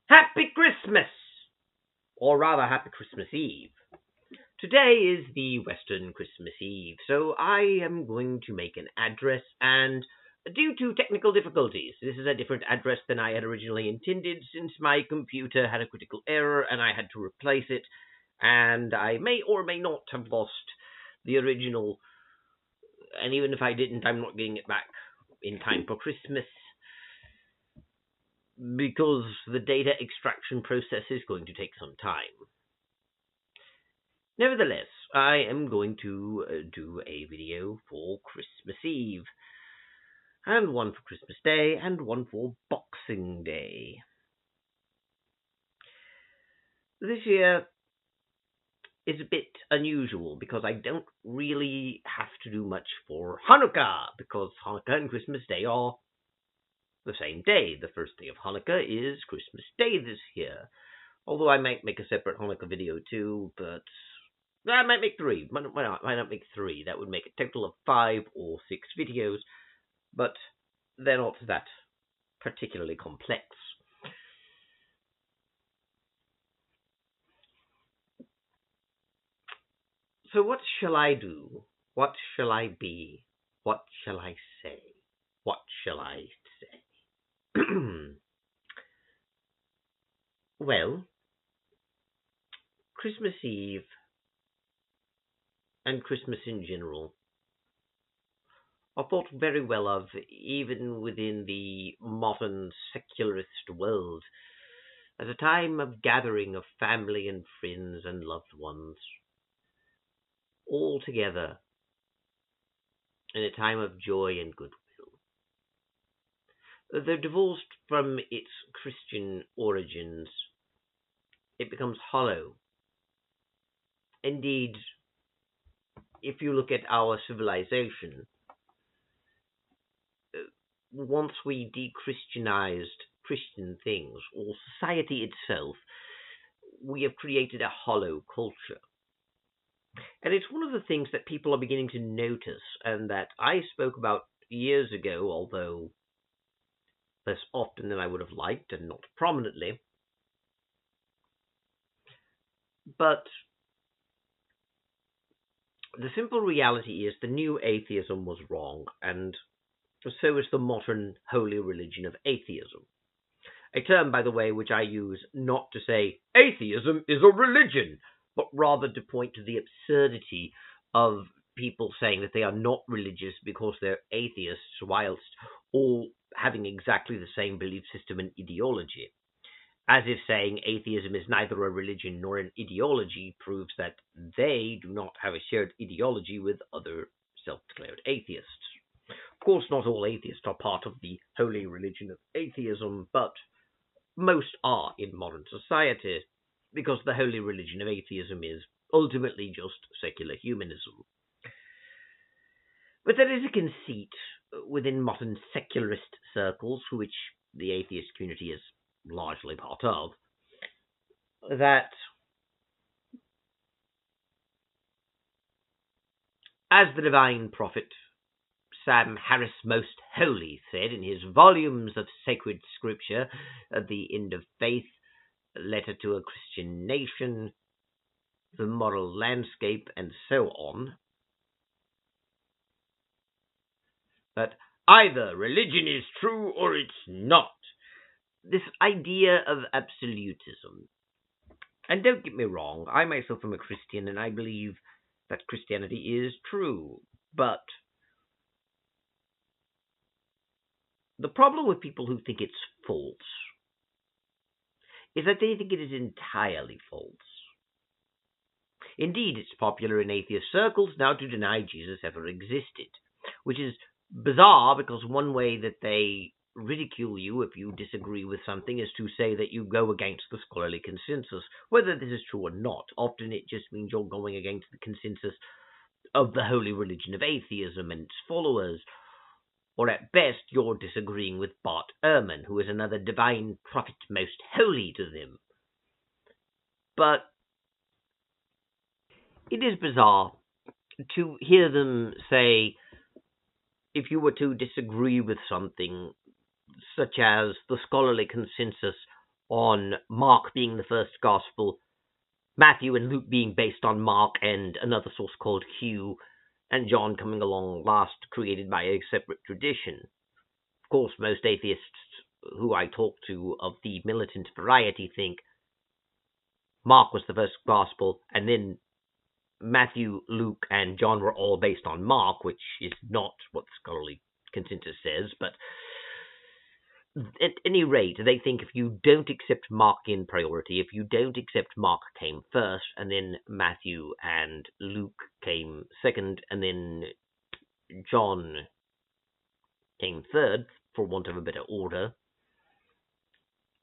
Happy Christmas! Or rather, Happy Christmas Eve. Today is the Western Christmas Eve, so I am going to make an address, and due to technical difficulties, this is a different address than I had originally intended, since my computer had a critical error and I had to replace it, and I may or may not have lost the original, and even if I didn't, I'm not getting it back in time for Christmas, because the data extraction process is going to take some time. Nevertheless, I am going to do a video for Christmas Eve, and one for Christmas Day, and one for Boxing Day. This year is a bit unusual because I don't really have to do much for Hanukkah, because Hanukkah and Christmas Day are the same day. The first day of Hanukkah is Christmas Day this year, although I might make a separate Hanukkah video too, but I might make three. Why not make three? That would make a total of 5 or 6 videos, but they're not that particularly complex. So what shall I do? What shall I be? What shall I say? What shall I say? Well, Christmas Eve and Christmas in general are thought very well of, even within the modern secularist world, as a time of gathering of family and friends and loved ones, all together in a time of joy and goodwill. Though divorced from its Christian origins, it becomes hollow. Indeed, if you look at our civilization, once we de-Christianized Christian things, or society itself, we have created a hollow culture. And it's one of the things that people are beginning to notice, and that I spoke about years ago, although less often than I would have liked, and not prominently. But the simple reality is the new atheism was wrong, and so is the modern holy religion of atheism. A term, by the way, which I use not to say atheism is a religion, but rather to point to the absurdity of people saying that they are not religious because they're atheists, whilst all having exactly the same belief system and ideology. As if saying atheism is neither a religion nor an ideology proves that they do not have a shared ideology with other self-declared atheists. Of course, not all atheists are part of the holy religion of atheism, but most are in modern society, because the holy religion of atheism is ultimately just secular humanism. But there is a conceit within modern secularist circles, which the atheist community is largely part of, that as the divine prophet Sam Harris Most Holy said in his volumes of sacred scripture at the End of Faith, a Letter to a Christian Nation, The Moral Landscape, and so on, that either religion is true or it's not. This idea of absolutism. And don't get me wrong, I myself am a Christian and I believe that Christianity is true, but the problem with people who think it's false is that they think it is entirely false. Indeed, it's popular in atheist circles now to deny Jesus ever existed, which is bizarre because one way that they ridicule you if you disagree with something is to say that you go against the scholarly consensus. Whether this is true or not, often it just means you're going against the consensus of the holy religion of atheism and its followers, or at best you're disagreeing with Bart Ehrman, who is another divine prophet most holy to them. But it is bizarre to hear them say, if you were to disagree with something, such as the scholarly consensus on Mark being the first gospel, Matthew and Luke being based on Mark, and another source called Hugh, and John coming along last, created by a separate tradition. Of course, most atheists who I talk to of the militant variety think Mark was the first gospel, and then Matthew, Luke, and John were all based on Mark, which is not what scholarly consensus says, but at any rate, they think if you don't accept Mark in priority, if you don't accept Mark came first, and then Matthew and Luke came second, and then John came third, for want of a better order,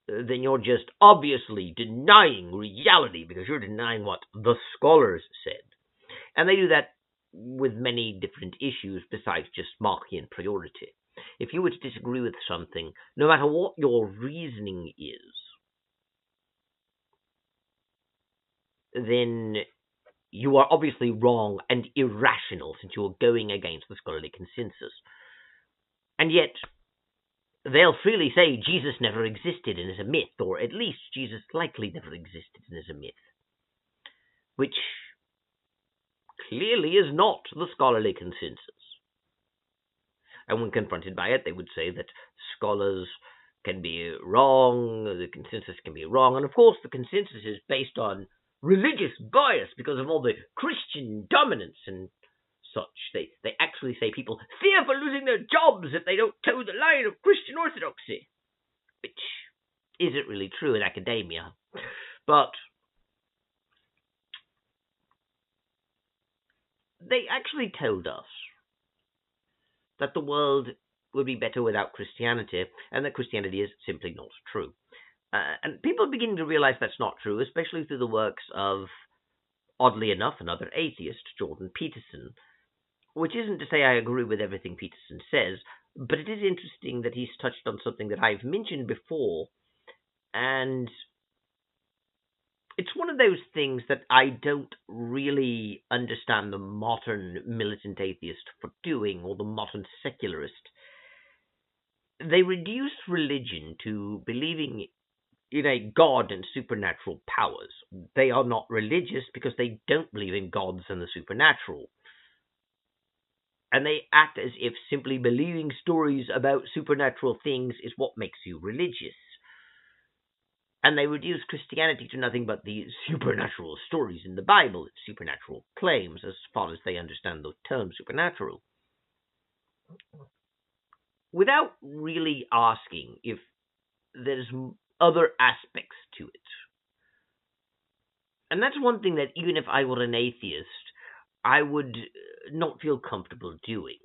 then you're just obviously denying reality because you're denying what the scholars said. And they do that with many different issues besides just Markian priority. If you were to disagree with something, no matter what your reasoning is, then you are obviously wrong and irrational since you're going against the scholarly consensus. And yet, they'll freely say Jesus never existed and is a myth, or at least Jesus likely never existed and is a myth, which clearly is not the scholarly consensus. And when confronted by it, they would say that scholars can be wrong, the consensus can be wrong, and of course the consensus is based on religious bias because of all the Christian dominance and such. They actually say people fear for losing their jobs if they don't toe the line of Christian orthodoxy, which isn't really true in academia. But they actually told us that the world would be better without Christianity, and that Christianity is simply not true. And people are beginning to realize that's not true, especially through the works of, oddly enough, another atheist, Jordan Peterson, which isn't to say I agree with everything Peterson says, but it is interesting that he's touched on something that I've mentioned before, and it's one of those things that I don't really understand the modern militant atheist for doing, or the modern secularist. They reduce religion to believing in a god and supernatural powers. They are not religious because they don't believe in gods and the supernatural. And they act as if simply believing stories about supernatural things is what makes you religious. And they reduce Christianity to nothing but the supernatural stories in the Bible, its supernatural claims, as far as they understand the term supernatural, without really asking if there's other aspects to it. And that's one thing that even if I were an atheist, I would not feel comfortable doing.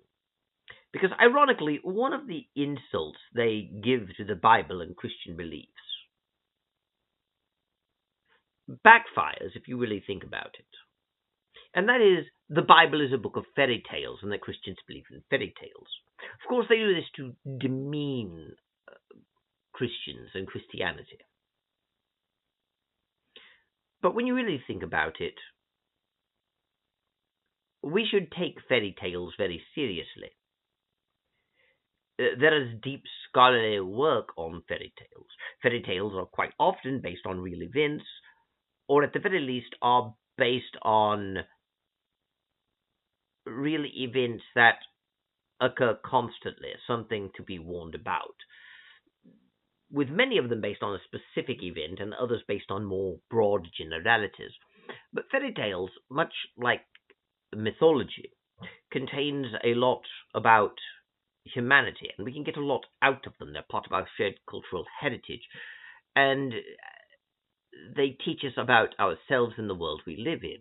Because ironically, one of the insults they give to the Bible and Christian beliefs backfires if you really think about it. And that is, the Bible is a book of fairy tales, and that Christians believe in fairy tales. Of course, they do this to demean Christians and Christianity. But when you really think about it, we should take fairy tales very seriously. There is deep scholarly work on fairy tales. Fairy tales are quite often based on real events, or at the very least are based on real events that occur constantly, something to be warned about, with many of them based on a specific event and others based on more broad generalities. But fairy tales, much like mythology, contains a lot about humanity, and we can get a lot out of them. They're part of our shared cultural heritage, and they teach us about ourselves and the world we live in.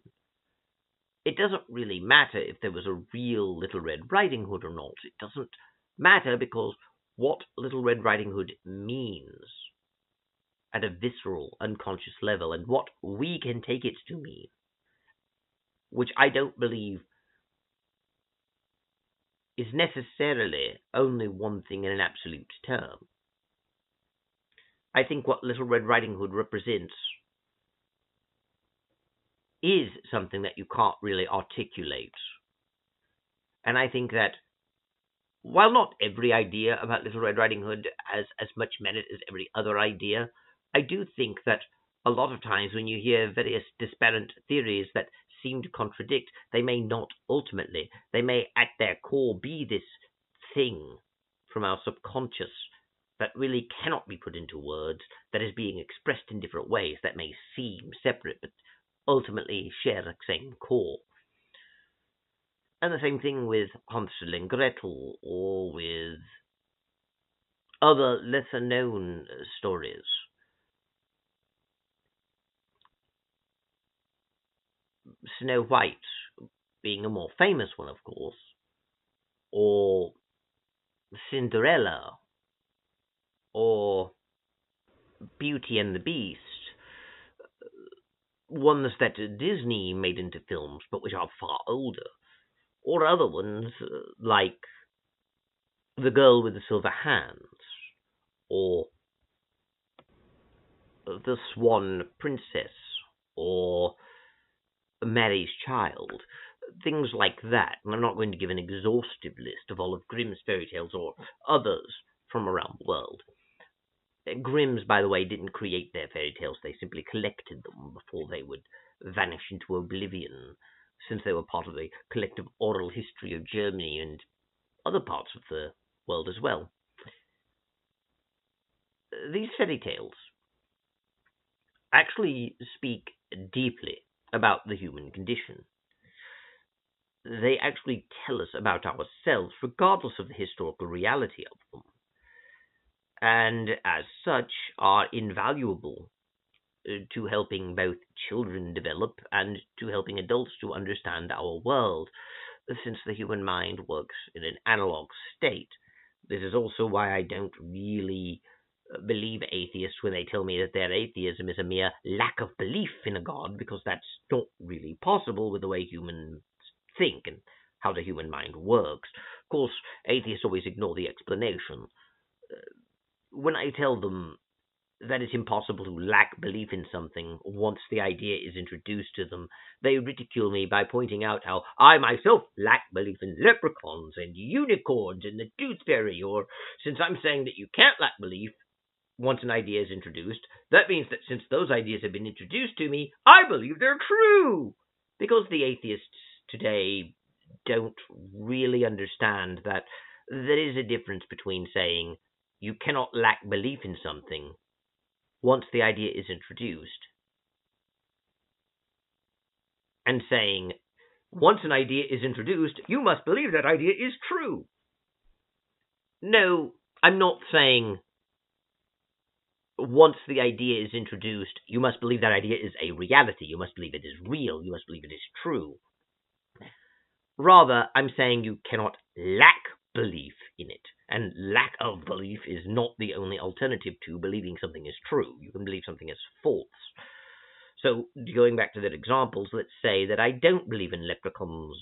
It doesn't really matter if there was a real Little Red Riding Hood or not. It doesn't matter because what Little Red Riding Hood means at a visceral, unconscious level, and what we can take it to mean, which I don't believe is necessarily only one thing in an absolute term. I think what Little Red Riding Hood represents is something that you can't really articulate. And I think that while not every idea about Little Red Riding Hood has as much merit as every other idea, I do think that a lot of times when you hear various disparate theories that seem to contradict, they may not ultimately. They may at their core be this thing from our subconscious that really cannot be put into words, that is being expressed in different ways, that may seem separate, but ultimately share the same core. And the same thing with Hansel and Gretel, or with other lesser known stories. Snow White being a more famous one, of course, or Cinderella, or Beauty and the Beast, ones that Disney made into films but which are far older, or other ones like The Girl with the Silver Hands, or The Swan Princess, or Mary's Child, things like that. And I'm not going to give an exhaustive list of all of Grimm's fairy tales or others from around the world. Grimm's, by the way, didn't create their fairy tales. They simply collected them before they would vanish into oblivion, since they were part of the collective oral history of Germany and other parts of the world as well. These fairy tales actually speak deeply about the human condition. They actually tell us about ourselves, regardless of the historical reality of them, and as such are invaluable to helping both children develop and to helping adults to understand our world, since the human mind works in an analog state. This is also why I don't really believe atheists when they tell me that their atheism is a mere lack of belief in a god, because that's not really possible with the way humans think and how the human mind works. Of course, atheists always ignore the explanation. When I tell them that it's impossible to lack belief in something once the idea is introduced to them, they ridicule me by pointing out how I myself lack belief in leprechauns and unicorns and the tooth fairy, or since I'm saying that you can't lack belief once an idea is introduced, that means that since those ideas have been introduced to me, I believe they're true. Because the atheists today don't really understand that there is a difference between saying you cannot lack belief in something once the idea is introduced, and saying, once an idea is introduced, you must believe that idea is true. No, I'm not saying once the idea is introduced, you must believe that idea is a reality. You must believe it is real. You must believe it is true. Rather, I'm saying you cannot lack belief in it. And lack of belief is not the only alternative to believing something is true. You can believe something is false. So, going back to that examples, let's say that I don't believe in leprechauns,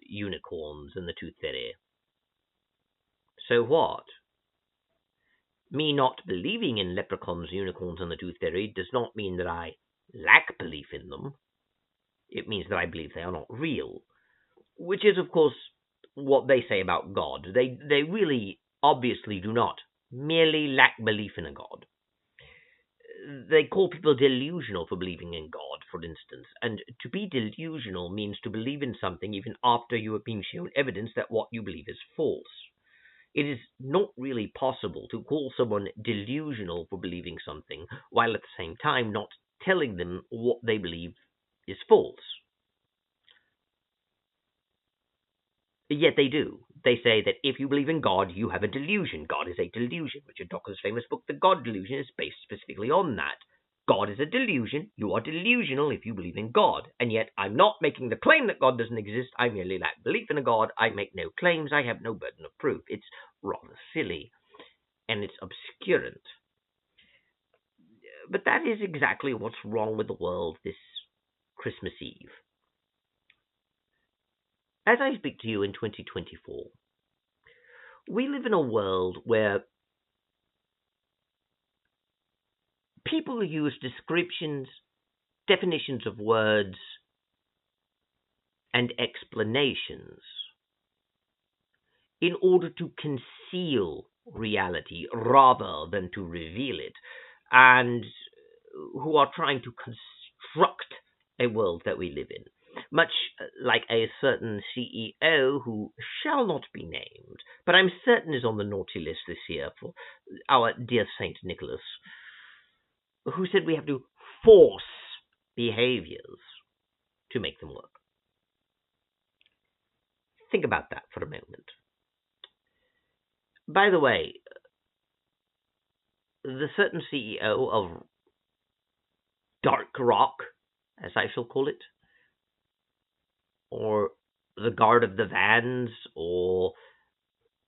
unicorns, and the tooth fairy. So what? Me not believing in leprechauns, unicorns, and the tooth fairy does not mean that I lack belief in them. It means that I believe they are not real. Which is, of course, what they say about God. They really obviously do not merely lack belief in a God. They call people delusional for believing in God, for instance, and to be delusional means to believe in something even after you have been shown evidence that what you believe is false. It is not really possible to call someone delusional for believing something while at the same time not telling them what they believe is false. Yet they do. They say that if you believe in God, you have a delusion. God is a delusion. Richard Dawkins' famous book, The God Delusion, is based specifically on that. God is a delusion. You are delusional if you believe in God. And yet I'm not making the claim that God doesn't exist. I merely lack belief in a God. I make no claims. I have no burden of proof. It's rather silly. And it's obscurant. But that is exactly what's wrong with the world this Christmas Eve. As I speak to you in 2024, we live in a world where people use descriptions, definitions of words, and explanations in order to conceal reality rather than to reveal it. And who are trying to construct a world that we live in, much like a certain CEO who shall not be named, but I'm certain is on the naughty list this year for our dear Saint Nicholas, who said we have to force behaviors to make them work. Think about that for a moment. By the way, the certain CEO of Dark Rock, as I shall call it, or the Guard of the Vans, or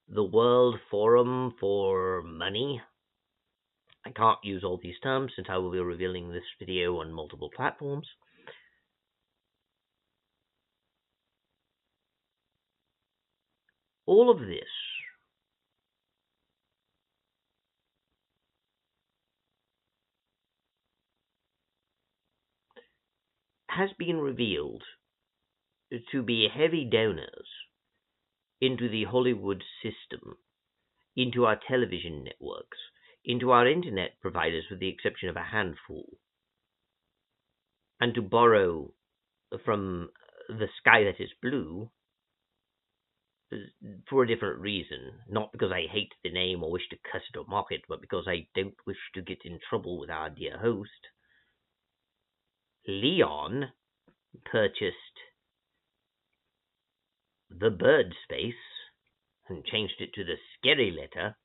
the World Forum for Money. I can't use all these terms since I will be revealing this video on multiple platforms. All of this has been revealed to be heavy donors into the Hollywood system, into our television networks, into our internet providers with the exception of a handful. And to borrow from the sky that is blue, for a different reason, not because I hate the name or wish to cuss it or mock it, but because I don't wish to get in trouble with our dear host, Leon purchased the bird space and changed it to the scary letter.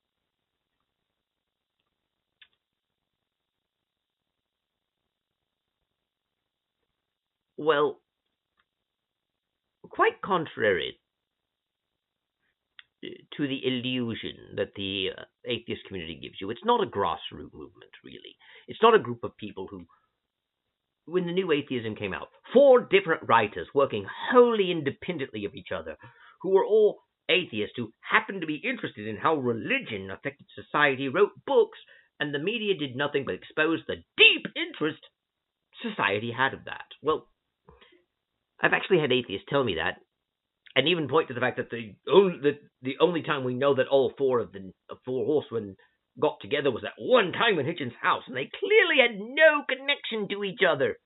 Well, quite contrary to the illusion that the atheist community gives you, it's not a grassroots movement, really. It's not a group of people who, when the new atheism came out, 4 different writers working wholly independently of each other, who were all atheists who happened to be interested in how religion affected society, wrote books, and the media did nothing but expose the deep interest society had of that. Well, I've actually had atheists tell me that, and even point to the fact that the only time we know that all 4 of the 4 horsemen got together was at one time in Hitchens' house, and they clearly had no connection to each other.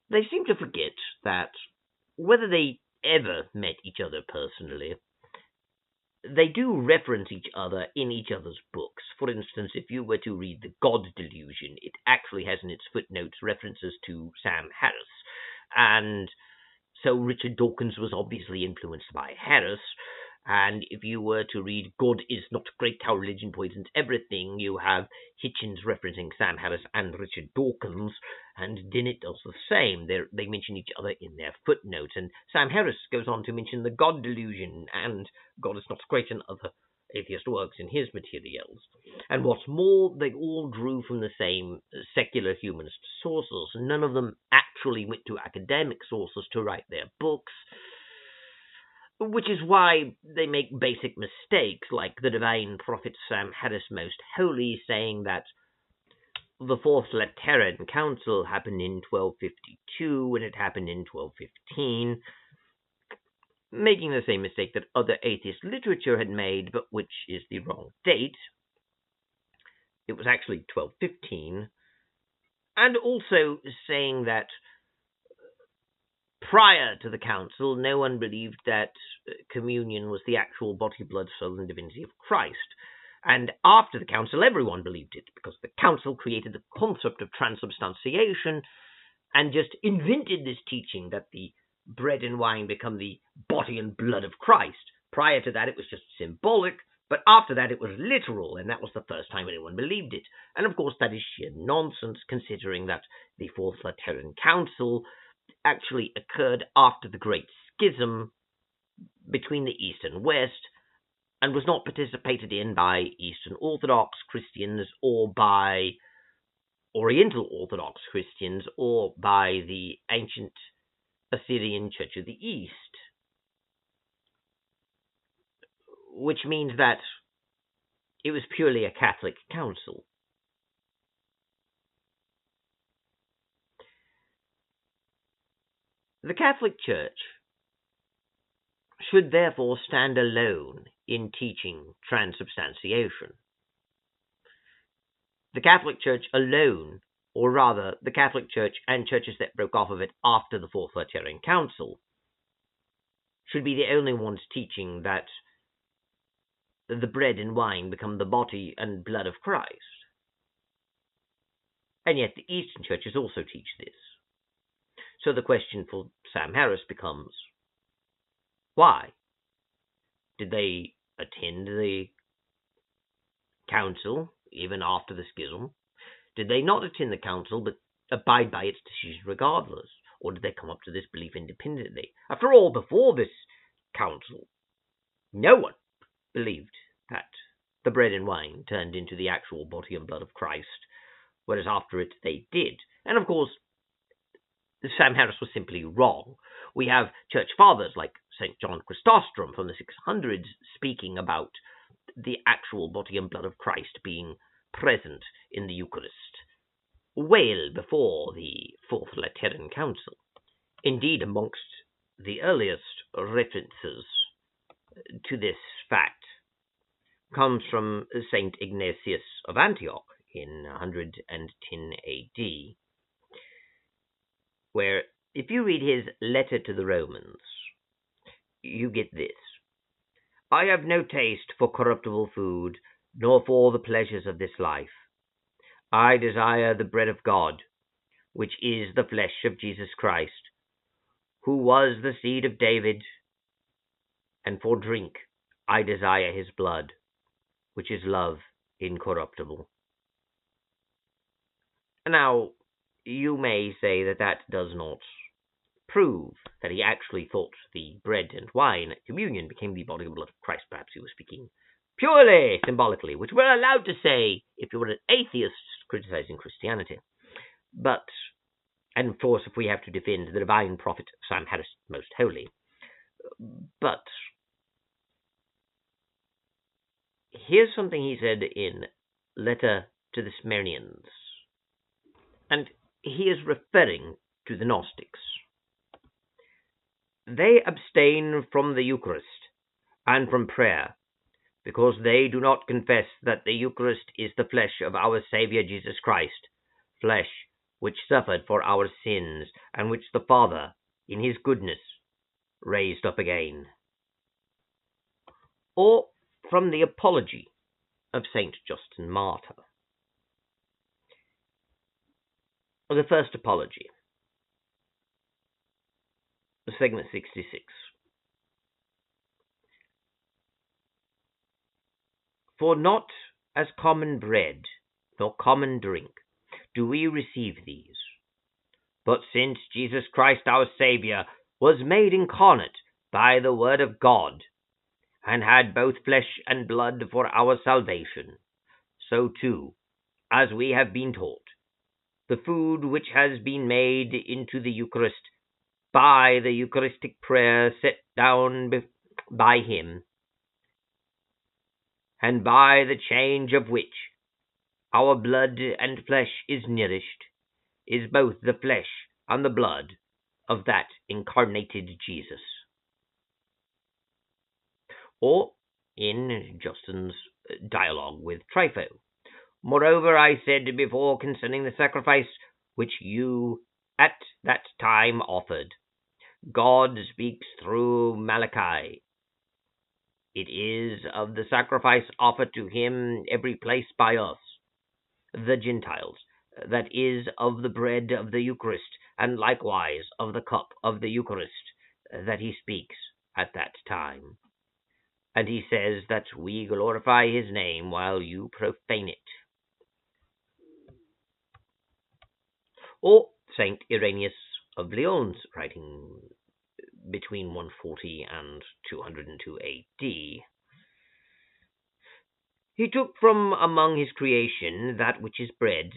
They seem to forget that whether they ever met each other personally, they do reference each other in each other's books. For instance, if you were to read The God Delusion, it actually has in its footnotes references to Sam Harris. And so Richard Dawkins was obviously influenced by Harris. And if you were to read God is Not Great, How Religion Poisons Everything, you have Hitchens referencing Sam Harris and Richard Dawkins, and Dennett does the same. They mention each other in their footnotes, and Sam Harris goes on to mention the God Delusion and God is Not Great and other atheist works in his materials. And what's more, they all drew from the same secular humanist sources. None of them actually went to academic sources to write their books, which is why they make basic mistakes, like the divine prophet Sam Harris Most Holy saying that the Fourth Lateran Council happened in 1252 and it happened in 1215, making the same mistake that other atheist literature had made, but which is the wrong date. It was actually 1215, and also saying that prior to the council, no one believed that communion was the actual body, blood, soul, and divinity of Christ. And after the council, everyone believed it, because the council created the concept of transubstantiation and just invented this teaching that the bread and wine become the body and blood of Christ. Prior to that, it was just symbolic, but after that, it was literal, and that was the first time anyone believed it. And of course, that is sheer nonsense, considering that the Fourth Lateran Council actually occurred after the Great Schism between the East and West, and was not participated in by Eastern Orthodox Christians or by Oriental Orthodox Christians or by the ancient Assyrian Church of the East, which means that it was purely a Catholic council. The Catholic Church should therefore stand alone in teaching transubstantiation. The Catholic Church alone or rather the Catholic Church and churches that broke off of it after the Fourth Lateran Council, should be the only ones teaching that the bread and wine become the body and blood of Christ. And yet the Eastern churches also teach this. So the question for Sam Harris becomes, why? Did they attend the council even after the schism? Did they not attend the council but abide by its decision regardless? Or did they come up to this belief independently? After all, before this council, no one believed that the bread and wine turned into the actual body and blood of Christ, whereas after it they did. And of course, Sam Harris was simply wrong. We have church fathers like St. John Chrysostom from the 600s speaking about the actual body and blood of Christ being present in the Eucharist, well before the Fourth Lateran Council. Indeed, amongst the earliest references to this fact comes from St. Ignatius of Antioch in 110 AD, where if you read his letter to the Romans, you get this. I have no taste for corruptible food, nor for the pleasures of this life. I desire the bread of God, which is the flesh of Jesus Christ, who was the seed of David, and for drink I desire his blood, which is love incorruptible. Now, you may say that that does not prove that he actually thought the bread and wine at communion became the body and blood of Christ. Perhaps he was speaking purely symbolically, which we're allowed to say if you were an atheist criticizing Christianity. But, and of course, if we have to defend the divine prophet Sam Harris most holy. But here's something he said in Letter to the Smyrnians, and he is referring to the Gnostics. They abstain from the Eucharist and from prayer, because they do not confess that the Eucharist is the flesh of our Saviour Jesus Christ, flesh which suffered for our sins, and which the Father, in his goodness, raised up again. Or from the Apology of St. Justin Martyr. The first Apology, segment 66. For not as common bread, nor common drink, do we receive these, but since Jesus Christ our Saviour was made incarnate by the word of God, and had both flesh and blood for our salvation, so too, as we have been taught, the food which has been made into the Eucharist by the Eucharistic prayer set down by him, and by the change of which our blood and flesh is nourished, is both the flesh and the blood of that incarnated Jesus. Or in Justin's dialogue with Trypho, moreover, I said before concerning the sacrifice which you at that time offered, God speaks through Malachi. It is of the sacrifice offered to him every place by us, the Gentiles, that is of the bread of the Eucharist, and likewise of the cup of the Eucharist, that he speaks at that time. And he says that we glorify his name while you profane it. Or Saint Irenaeus of Lyons, writing between 140 and 202 AD, he took from among his creation that which is bread,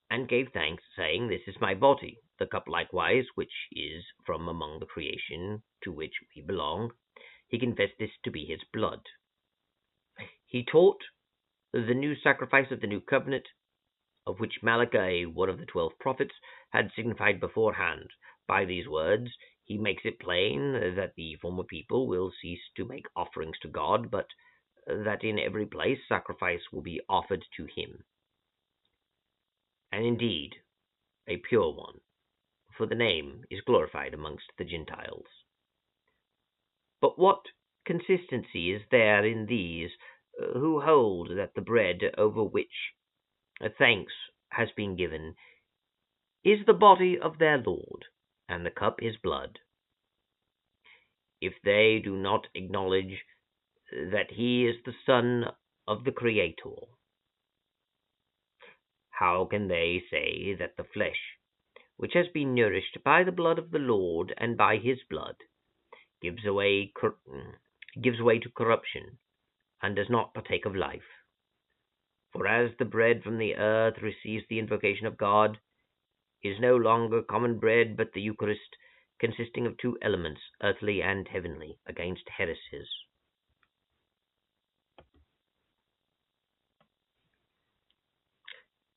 and gave thanks, saying, This is my body. The cup likewise, which is from among the creation to which we belong, he confessed this to be his blood. He taught the new sacrifice of the new covenant, of which Malachi, one of the 12 prophets, had signified beforehand. By these words, he makes it plain that the former people will cease to make offerings to God, but that in every place sacrifice will be offered to him. And indeed, a pure one, for the name is glorified amongst the Gentiles. But what consistency is there in these who hold that the bread over which thanks has been given is the body of their Lord, and the cup his blood? If they do not acknowledge that he is the Son of the Creator, how can they say that the flesh, which has been nourished by the blood of the Lord and by his blood, gives way to corruption, and does not partake of life? For as the bread from the earth receives the invocation of God, is no longer common bread, but the Eucharist, consisting of two elements, earthly and heavenly, against heresies.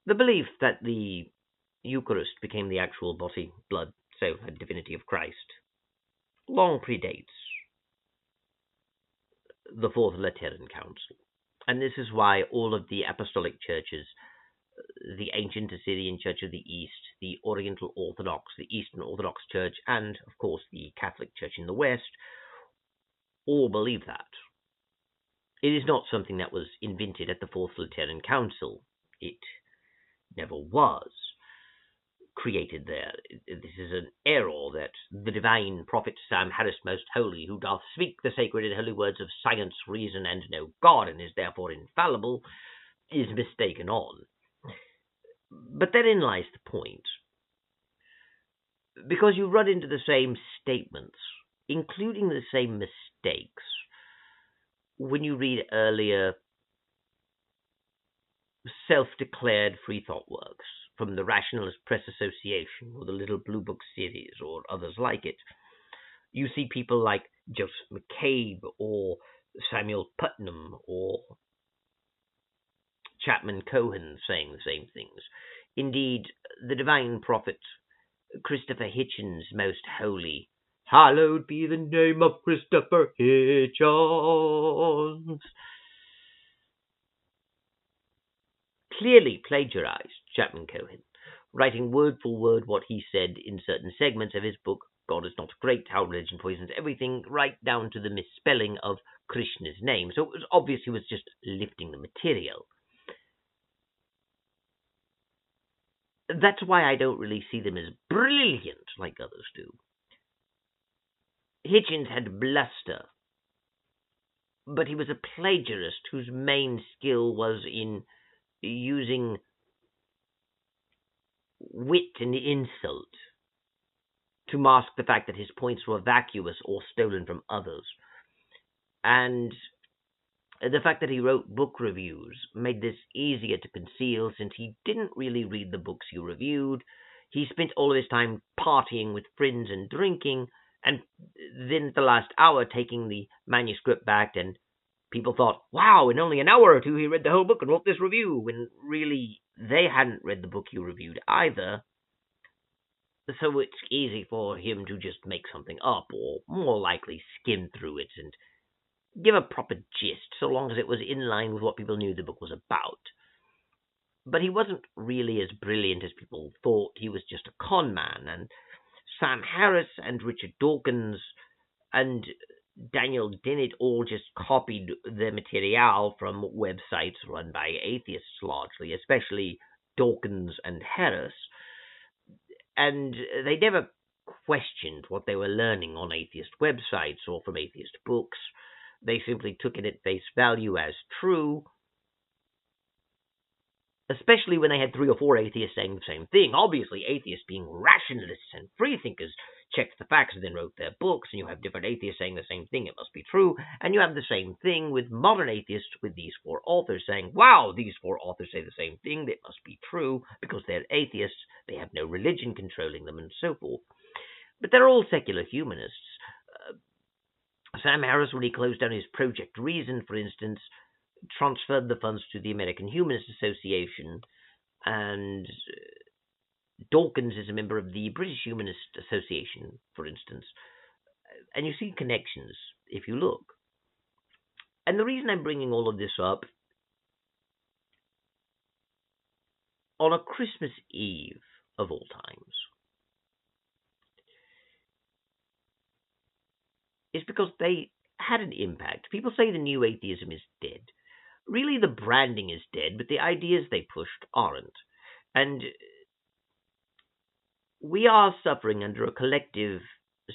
The belief that the Eucharist became the actual body, blood, soul, and divinity of Christ long predates the Fourth Lateran Council. And this is why all of the apostolic churches, the ancient Assyrian Church of the East, the Oriental Orthodox, the Eastern Orthodox Church, and, of course, the Catholic Church in the West, all believe that. It is not something that was invented at the Fourth Lateran Council. It never was created there. This is an error that the divine prophet Sam Harris Most Holy, who doth speak the sacred and holy words of science, reason, and know God, and is therefore infallible, is mistaken on. But therein lies the point. Because you run into the same statements, including the same mistakes, when you read earlier self-declared free thought works from the Rationalist Press Association or the Little Blue Book series or others like it. You see people like Joseph McCabe or Samuel Putnam or Chapman Cohen saying the same things. Indeed, the divine prophet Christopher Hitchens Most Holy, hallowed be the name of Christopher Hitchens, clearly plagiarized Chapman Cohen, writing word for word what he said in certain segments of his book, God is Not Great, How Religion Poisons Everything, right down to the misspelling of Krishna's name. So it was obvious he was just lifting the material. That's why I don't really see them as brilliant like others do. Hitchens had bluster, but he was a plagiarist whose main skill was in using wit and insult to mask the fact that his points were vacuous or stolen from others. And the fact that he wrote book reviews made this easier to conceal, since he didn't really read the books he reviewed. He spent all of his time partying with friends and drinking, and then at the last hour taking the manuscript back, and people thought, wow, in only an hour or two he read the whole book and wrote this review, when really they hadn't read the book he reviewed either. So it's easy for him to just make something up, or more likely skim through it and give a proper gist, so long as it was in line with what people knew the book was about. But he wasn't really as brilliant as people thought. He was just a con man, and Sam Harris and Richard Dawkins and Daniel Dennett all just copied the material from websites run by atheists largely, especially Dawkins and Harris. And they never questioned what they were learning on atheist websites or from atheist books. They simply took it at face value as true, especially when they had 3 or 4 atheists saying the same thing. Obviously, atheists, being rationalists and freethinkers, checked the facts and then wrote their books, and you have different atheists saying the same thing, it must be true. And you have the same thing with modern atheists, with these 4 authors saying, wow, these 4 authors say the same thing, it must be true, because they're atheists, they have no religion controlling them, and so forth. But they're all secular humanists. Sam Harris, when he closed down his Project Reason, for instance, transferred the funds to the American Humanist Association, and Dawkins is a member of the British Humanist Association, for instance. And you see connections if you look. And the reason I'm bringing all of this up, on a Christmas Eve, of all times is because they had an impact. People say the new atheism is dead. Really, the branding is dead, but the ideas they pushed aren't. And we are suffering under a collective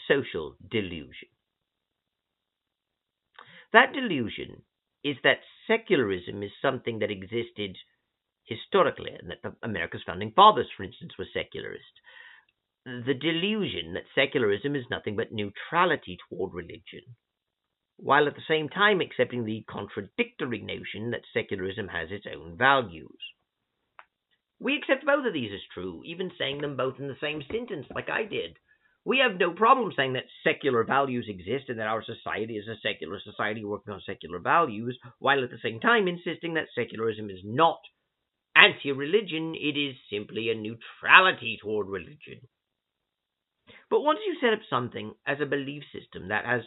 social delusion. That delusion is that secularism is something that existed historically, and that America's founding fathers, for instance, were secularists. The delusion that secularism is nothing but neutrality toward religion, while at the same time accepting the contradictory notion that secularism has its own values. We accept both of these as true, even saying them both in the same sentence, like I did. We have no problem saying that secular values exist and that our society is a secular society working on secular values, while at the same time insisting that secularism is not anti-religion, it is simply a neutrality toward religion. But once you set up something as a belief system that has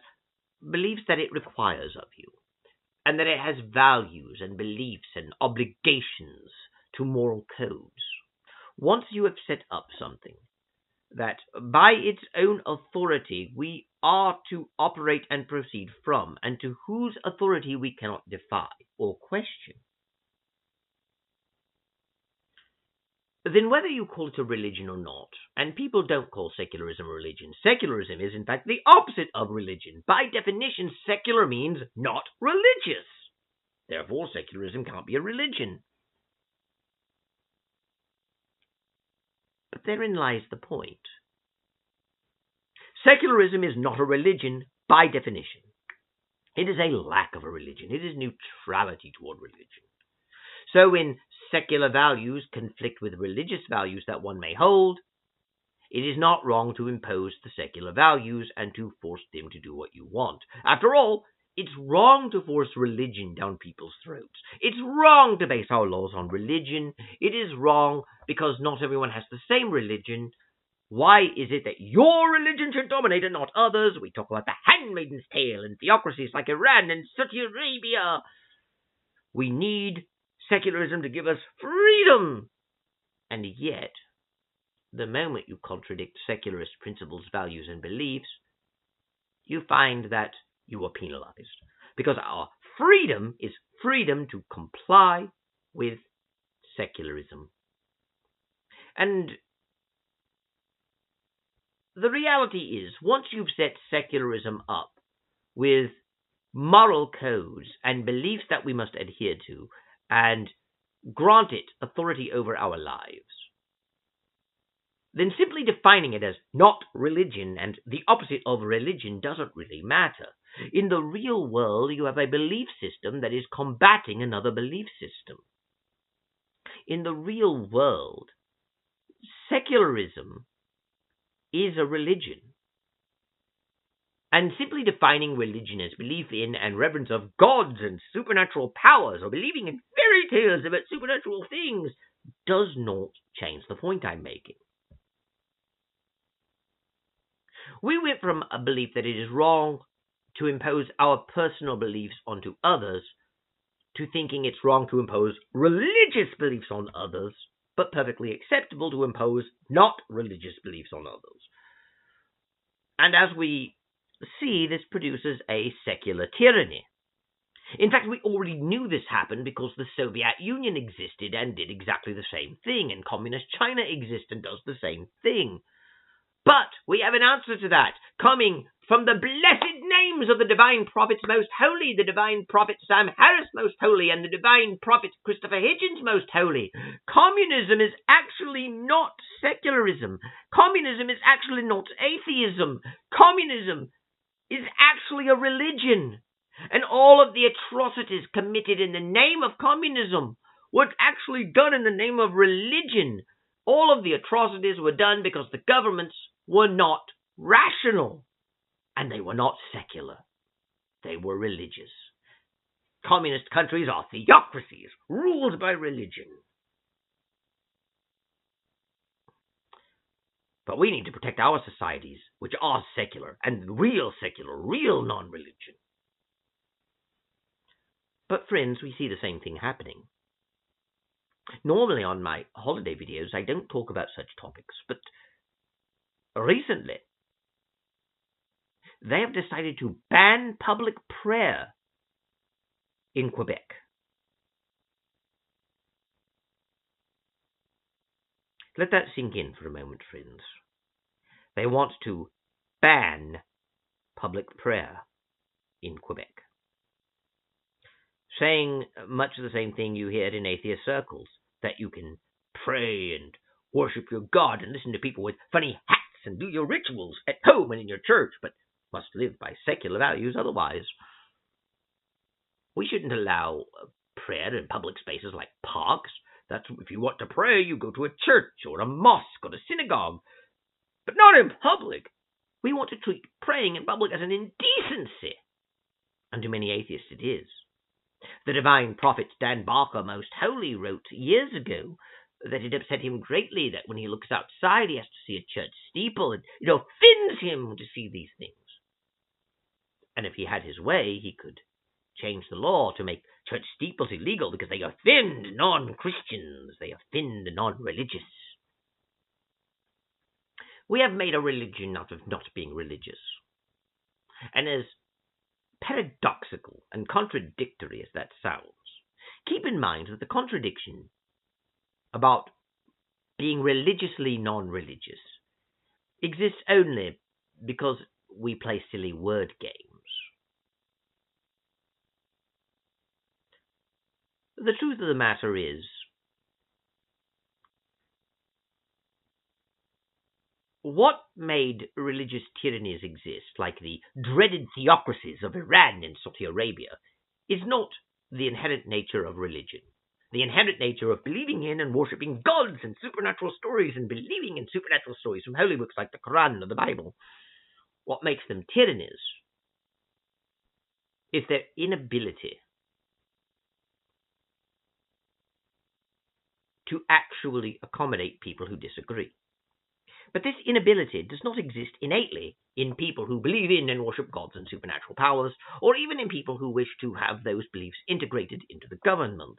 beliefs that it requires of you, and that it has values and beliefs and obligations to moral codes, once you have set up something that by its own authority we are to operate and proceed from, and to whose authority we cannot defy or question, then whether you call it a religion or not, and people don't call secularism a religion, secularism is in fact the opposite of religion. By definition, secular means not religious. Therefore, secularism can't be a religion. But therein lies the point. Secularism is not a religion by definition. It is a lack of a religion. It is neutrality toward religion. So when secular values conflict with religious values that one may hold, it is not wrong to impose the secular values and to force them to do what you want. After all, it's wrong to force religion down people's throats. It's wrong to base our laws on religion. It is wrong because not everyone has the same religion. Why is it that your religion should dominate and not others? We talk about the handmaiden's tale and theocracies like Iran and Saudi Arabia. We need secularism to give us freedom. And yet, the moment you contradict secularist principles, values, and beliefs, you find that you are penalized. Because our freedom is freedom to comply with secularism. And the reality is, once you've set secularism up with moral codes and beliefs that we must adhere to, and grant it authority over our lives, then simply defining it as not religion and the opposite of religion doesn't really matter. In the real world, you have a belief system that is combating another belief system. In the real world, secularism is a religion. And simply defining religion as belief in and reverence of gods and supernatural powers, or believing in fairy tales about supernatural things, does not change the point I'm making. We went from a belief that it is wrong to impose our personal beliefs onto others to thinking it's wrong to impose religious beliefs on others, but perfectly acceptable to impose not religious beliefs on others. And as we see, this produces a secular tyranny. In fact, we already knew this happened because the Soviet Union existed and did exactly the same thing, and Communist China exists and does the same thing. But we have an answer to that, coming from the blessed names of the divine prophets most holy, the divine prophet Sam Harris most holy, and the divine prophet Christopher Hitchens most holy. Communism is actually not secularism. Communism is actually not atheism. Communism is actually a religion. And all of the atrocities committed in the name of communism were actually done in the name of religion. All of the atrocities were done because the governments were not rational, and they were not secular. They were religious. Communist countries are theocracies ruled by religion. But we need to protect our societies, which are secular, and real secular, real non-religion. But friends, we see the same thing happening. Normally on my holiday videos, I don't talk about such topics, but recently they have decided to ban public prayer in Quebec. Let that sink in for a moment, friends. They want to ban public prayer in Quebec, saying much of the same thing you hear in atheist circles, that you can pray and worship your God and listen to people with funny hats and do your rituals at home and in your church, but must live by secular values otherwise. We shouldn't allow prayer in public spaces like parks. That's if you want to pray, you go to a church or a mosque or a synagogue, but not in public. We want to treat praying in public as an indecency, and to many atheists it is. The divine prophet Dan Barker Most Holy wrote years ago that it upset him greatly that when he looks outside he has to see a church steeple, and it offends him to see these things. And if he had his way, he could change the law to make church steeples illegal because they offend non-Christians, they offend the non-religious. We have made a religion out of not being religious. And as paradoxical and contradictory as that sounds, keep in mind that the contradiction about being religiously non-religious exists only because we play silly word games. The truth of the matter is, what made religious tyrannies exist, like the dreaded theocracies of Iran and Saudi Arabia, is not the inherent nature of religion. The inherent nature of believing in and worshipping gods and supernatural stories and believing in supernatural stories from holy books like the Quran or the Bible. What makes them tyrannies is their inability to actually accommodate people who disagree. But this inability does not exist innately in people who believe in and worship gods and supernatural powers, or even in people who wish to have those beliefs integrated into the government.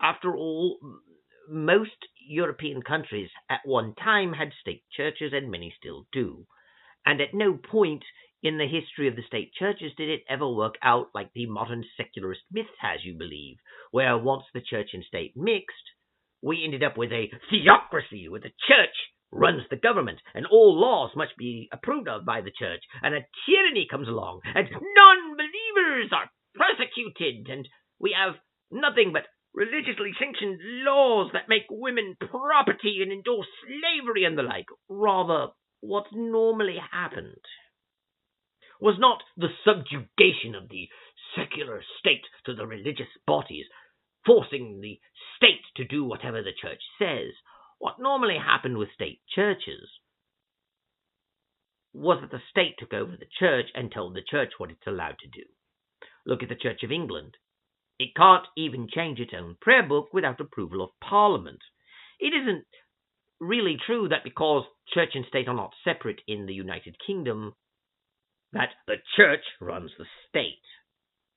After all, most European countries at one time had state churches, and many still do. And at no point in the history of the state churches did it ever work out like the modern secularist myth has you believe, where once the church and state mixed, we ended up with a theocracy, where the church runs the government, and all laws must be approved of by the church, and a tyranny comes along, and non-believers are persecuted, and we have nothing but religiously sanctioned laws that make women property and endorse slavery and the like. Rather, what normally happened was not the subjugation of the secular state to the religious bodies, forcing the state to do whatever the church says. What normally happened with state churches was that the state took over the church and told the church what it's allowed to do. Look at the Church of England. It can't even change its own prayer book without approval of Parliament. It isn't really true that because church and state are not separate in the United Kingdom, that the church runs the state.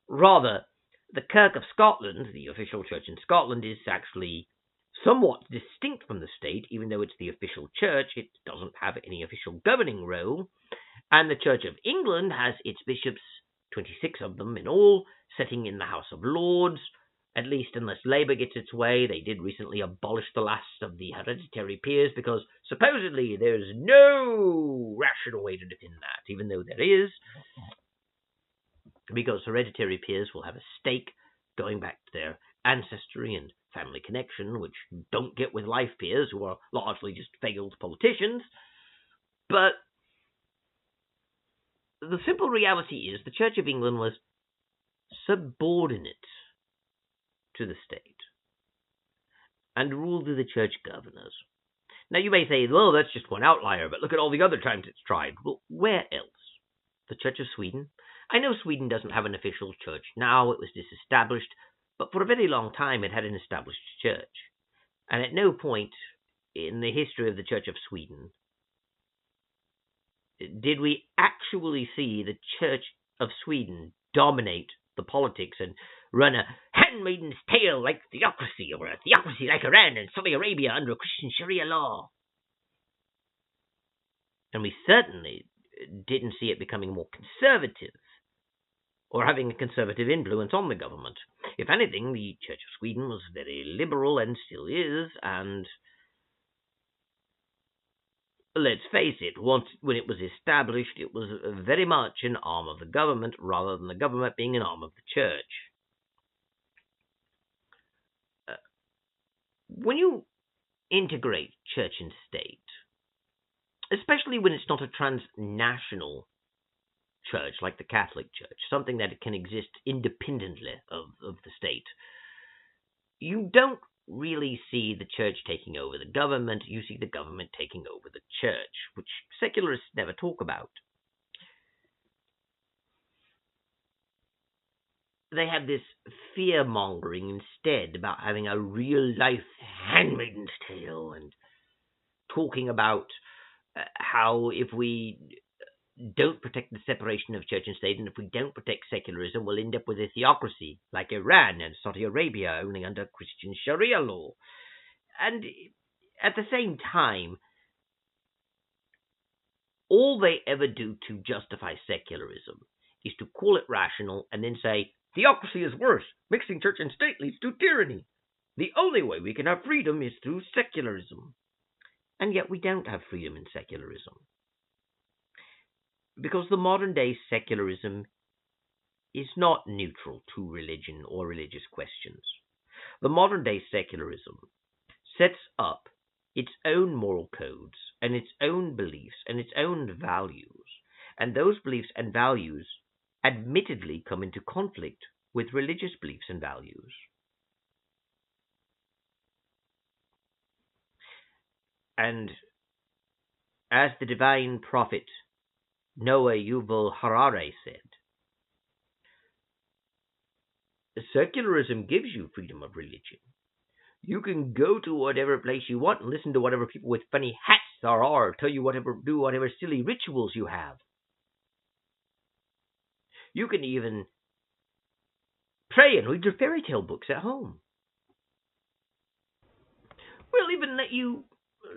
Rather, the Kirk of Scotland, the official church in Scotland, is actually somewhat distinct from the state. Even though it's the official church, it doesn't have any official governing role. And the Church of England has its bishops, 26 of them in all, sitting in the House of Lords. At least unless Labour gets its way. They did recently abolish the last of the hereditary peers because supposedly there's no rational way to defend that, even though there is. Because hereditary peers will have a stake going back to their ancestry and family connection, which you don't get with life peers, who are largely just failed politicians. But the simple reality is the Church of England was subordinate to the state and ruled through the church governors. Now you may say, well, that's just one outlier, but look at all the other times it's tried. Well, where else? The Church of Sweden? I know Sweden doesn't have an official church now. It was disestablished, but for a very long time it had an established church. And at no point in the history of the Church of Sweden did we actually see the Church of Sweden dominate the politics and run a handmaiden's tale like theocracy, or a theocracy like Iran and Saudi Arabia under Christian Sharia law. And we certainly didn't see it becoming more conservative or having a conservative influence on the government. If anything, the Church of Sweden was very liberal and still is, and let's face it, when it was established, it was very much an arm of the government rather than the government being an arm of the church. When you integrate church and state, especially when it's not a transnational church like the Catholic Church, something that can exist independently of the state, you don't really see the church taking over the government. You see the government taking over the church, which secularists never talk about. They have this fear-mongering instead about having a real-life handmaiden's tale and talking about how if we don't protect the separation of church and state, and if we don't protect secularism, we'll end up with a theocracy like Iran and Saudi Arabia, only under Christian Sharia law. And at the same time, all they ever do to justify secularism is to call it rational and then say, theocracy is worse. Mixing church and state leads to tyranny. The only way we can have freedom is through secularism. And yet we don't have freedom in secularism. Because the modern day secularism is not neutral to religion or religious questions. The modern day secularism sets up its own moral codes and its own beliefs and its own values. And those beliefs and values admittedly come into conflict with religious beliefs and values. And as the divine prophet Noah Yuval Harari said, secularism gives you freedom of religion. You can go to whatever place you want and listen to whatever people with funny hats there are, tell you do whatever silly rituals you have. You can even pray and read your fairy tale books at home. We'll even let you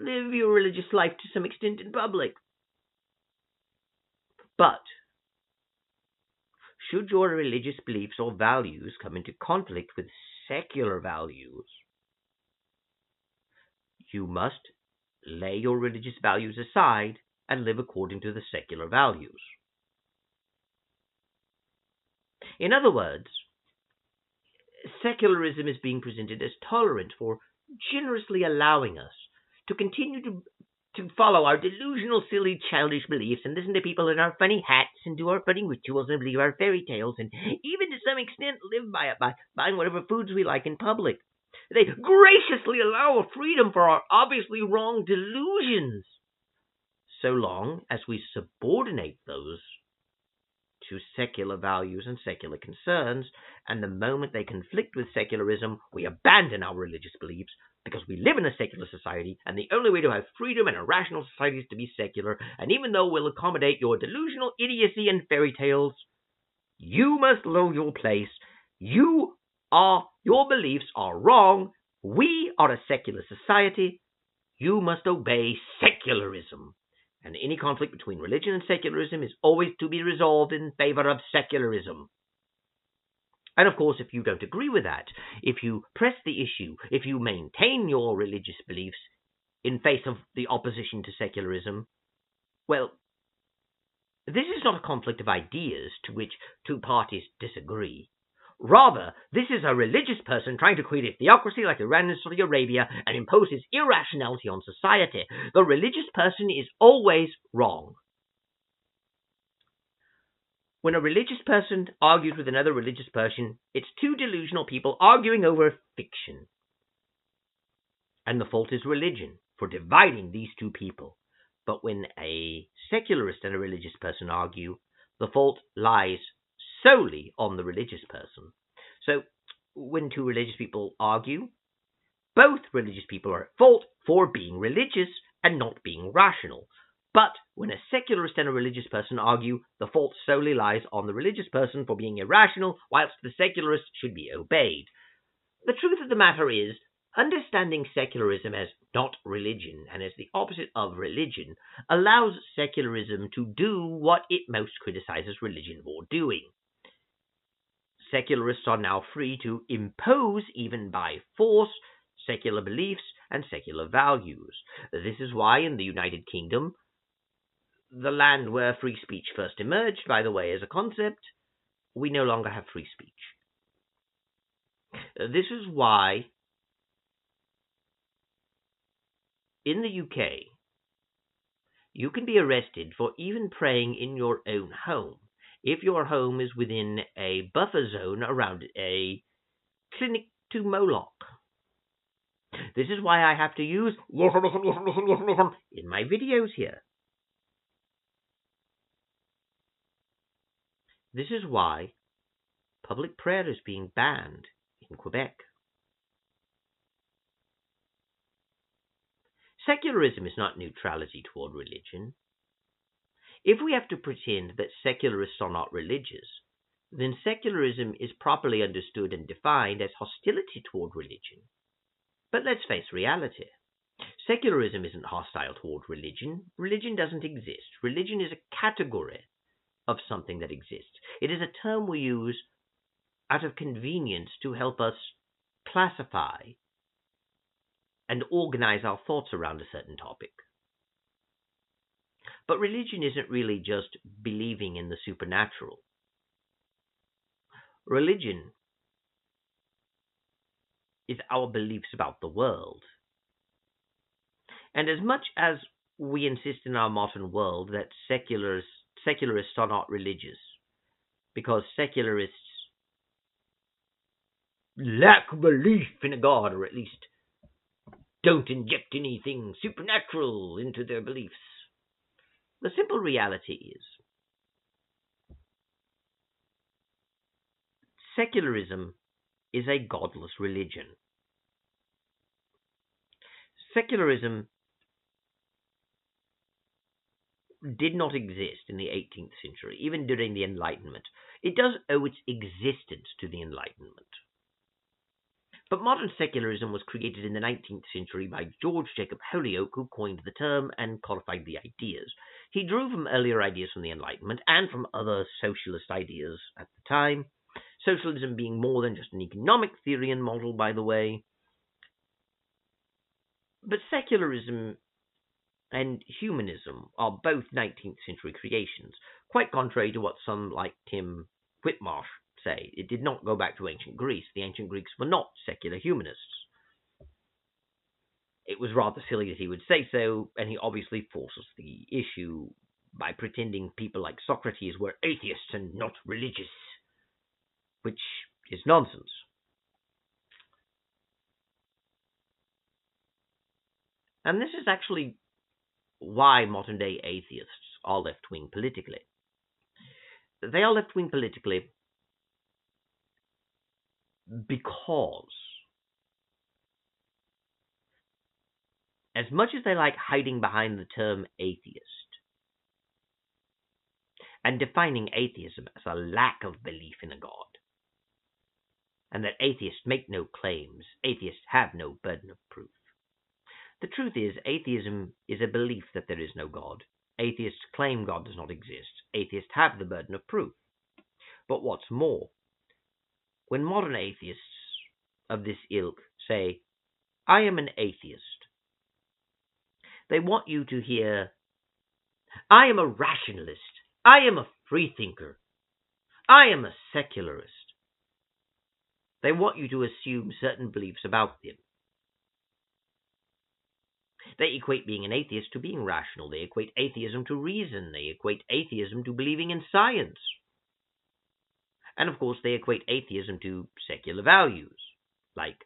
live your religious life to some extent in public. But should your religious beliefs or values come into conflict with secular values, you must lay your religious values aside and live according to the secular values. In other words, secularism is being presented as tolerant for generously allowing us to continue to follow our delusional, silly, childish beliefs and listen to people in our funny hats and do our funny rituals and believe our fairy tales and even to some extent live by it by buying whatever foods we like in public. They graciously allow freedom for our obviously wrong delusions, so long as we subordinate those to secular values and secular concerns, and the moment they conflict with secularism, we abandon our religious beliefs because we live in a secular society, and the only way to have freedom in a rational society is to be secular, and even though we'll accommodate your delusional idiocy and fairy tales, you must know your place. Your beliefs are wrong. We are a secular society. You must obey secularism. And any conflict between religion and secularism is always to be resolved in favor of secularism. And of course, if you don't agree with that, if you press the issue, if you maintain your religious beliefs in face of the opposition to secularism, well, this is not a conflict of ideas to which two parties disagree. Rather, this is a religious person trying to create a theocracy like Iran and Saudi Arabia and impose his irrationality on society. The religious person is always wrong. When a religious person argues with another religious person, it's two delusional people arguing over fiction. And the fault is religion for dividing these two people. But when a secularist and a religious person argue, the fault lies solely on the religious person. So, when two religious people argue, both religious people are at fault for being religious and not being rational. But when a secularist and a religious person argue, the fault solely lies on the religious person for being irrational, whilst the secularist should be obeyed. The truth of the matter is, understanding secularism as not religion and as the opposite of religion allows secularism to do what it most criticizes religion for doing. Secularists are now free to impose, even by force, secular beliefs and secular values. This is why in the United Kingdom, the land where free speech first emerged, by the way, as a concept, we no longer have free speech. This is why in the UK, you can be arrested for even praying in your own home if your home is within a buffer zone around a clinic to Moloch. This is why I have to use in my videos here. This is why public prayer is being banned in Quebec. Secularism is not neutrality toward religion. If we have to pretend that secularists are not religious, then secularism is properly understood and defined as hostility toward religion. But let's face reality. Secularism isn't hostile toward religion. Religion doesn't exist. Religion is a category of something that exists. It is a term we use out of convenience to help us classify and organize our thoughts around a certain topic. But religion isn't really just believing in the supernatural. Religion is our beliefs about the world. And as much as we insist in our modern world that secularists are not religious, because secularists lack belief in a God, or at least don't inject anything supernatural into their beliefs, the simple reality is secularism is a godless religion. Secularism did not exist in the 18th century, even during the Enlightenment. It does owe its existence to the Enlightenment. But modern secularism was created in the 19th century by George Jacob Holyoake, who coined the term and codified the ideas. He drew from earlier ideas from the Enlightenment and from other socialist ideas at the time, socialism being more than just an economic theory and model, by the way. But secularism and humanism are both 19th century creations, quite contrary to what some like Tim Whitmarsh say. It did not go back to ancient Greece. The ancient Greeks were not secular humanists. It was rather silly that he would say so, and he obviously forces the issue by pretending people like Socrates were atheists and not religious, which is nonsense. And this is actually why modern-day atheists are left-wing politically. They are left-wing politically because as much as they like hiding behind the term atheist and defining atheism as a lack of belief in a God, and that atheists make no claims, atheists have no burden of proof. The truth is, atheism is a belief that there is no God. Atheists claim God does not exist. Atheists have the burden of proof. But what's more, when modern atheists of this ilk say, I am an atheist, they want you to hear, I am a rationalist, I am a freethinker, I am a secularist. They want you to assume certain beliefs about them. They equate being an atheist to being rational. They equate atheism to reason. They equate atheism to believing in science. And of course, they equate atheism to secular values, like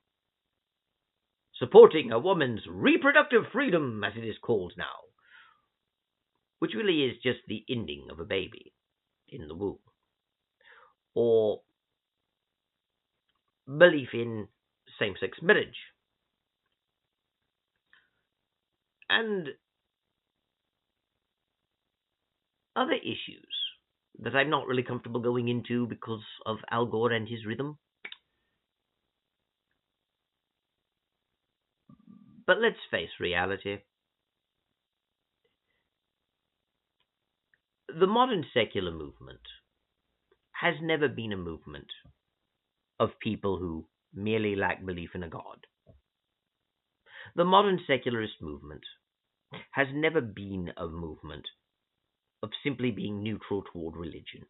supporting a woman's reproductive freedom, as it is called now, which really is just the ending of a baby in the womb, or belief in same-sex marriage. And other issues that I'm not really comfortable going into because of Al Gore and his rhythm. But let's face reality. The modern secular movement has never been a movement of people who merely lack belief in a god. The modern secularist movement has never been a movement of simply being neutral toward religion.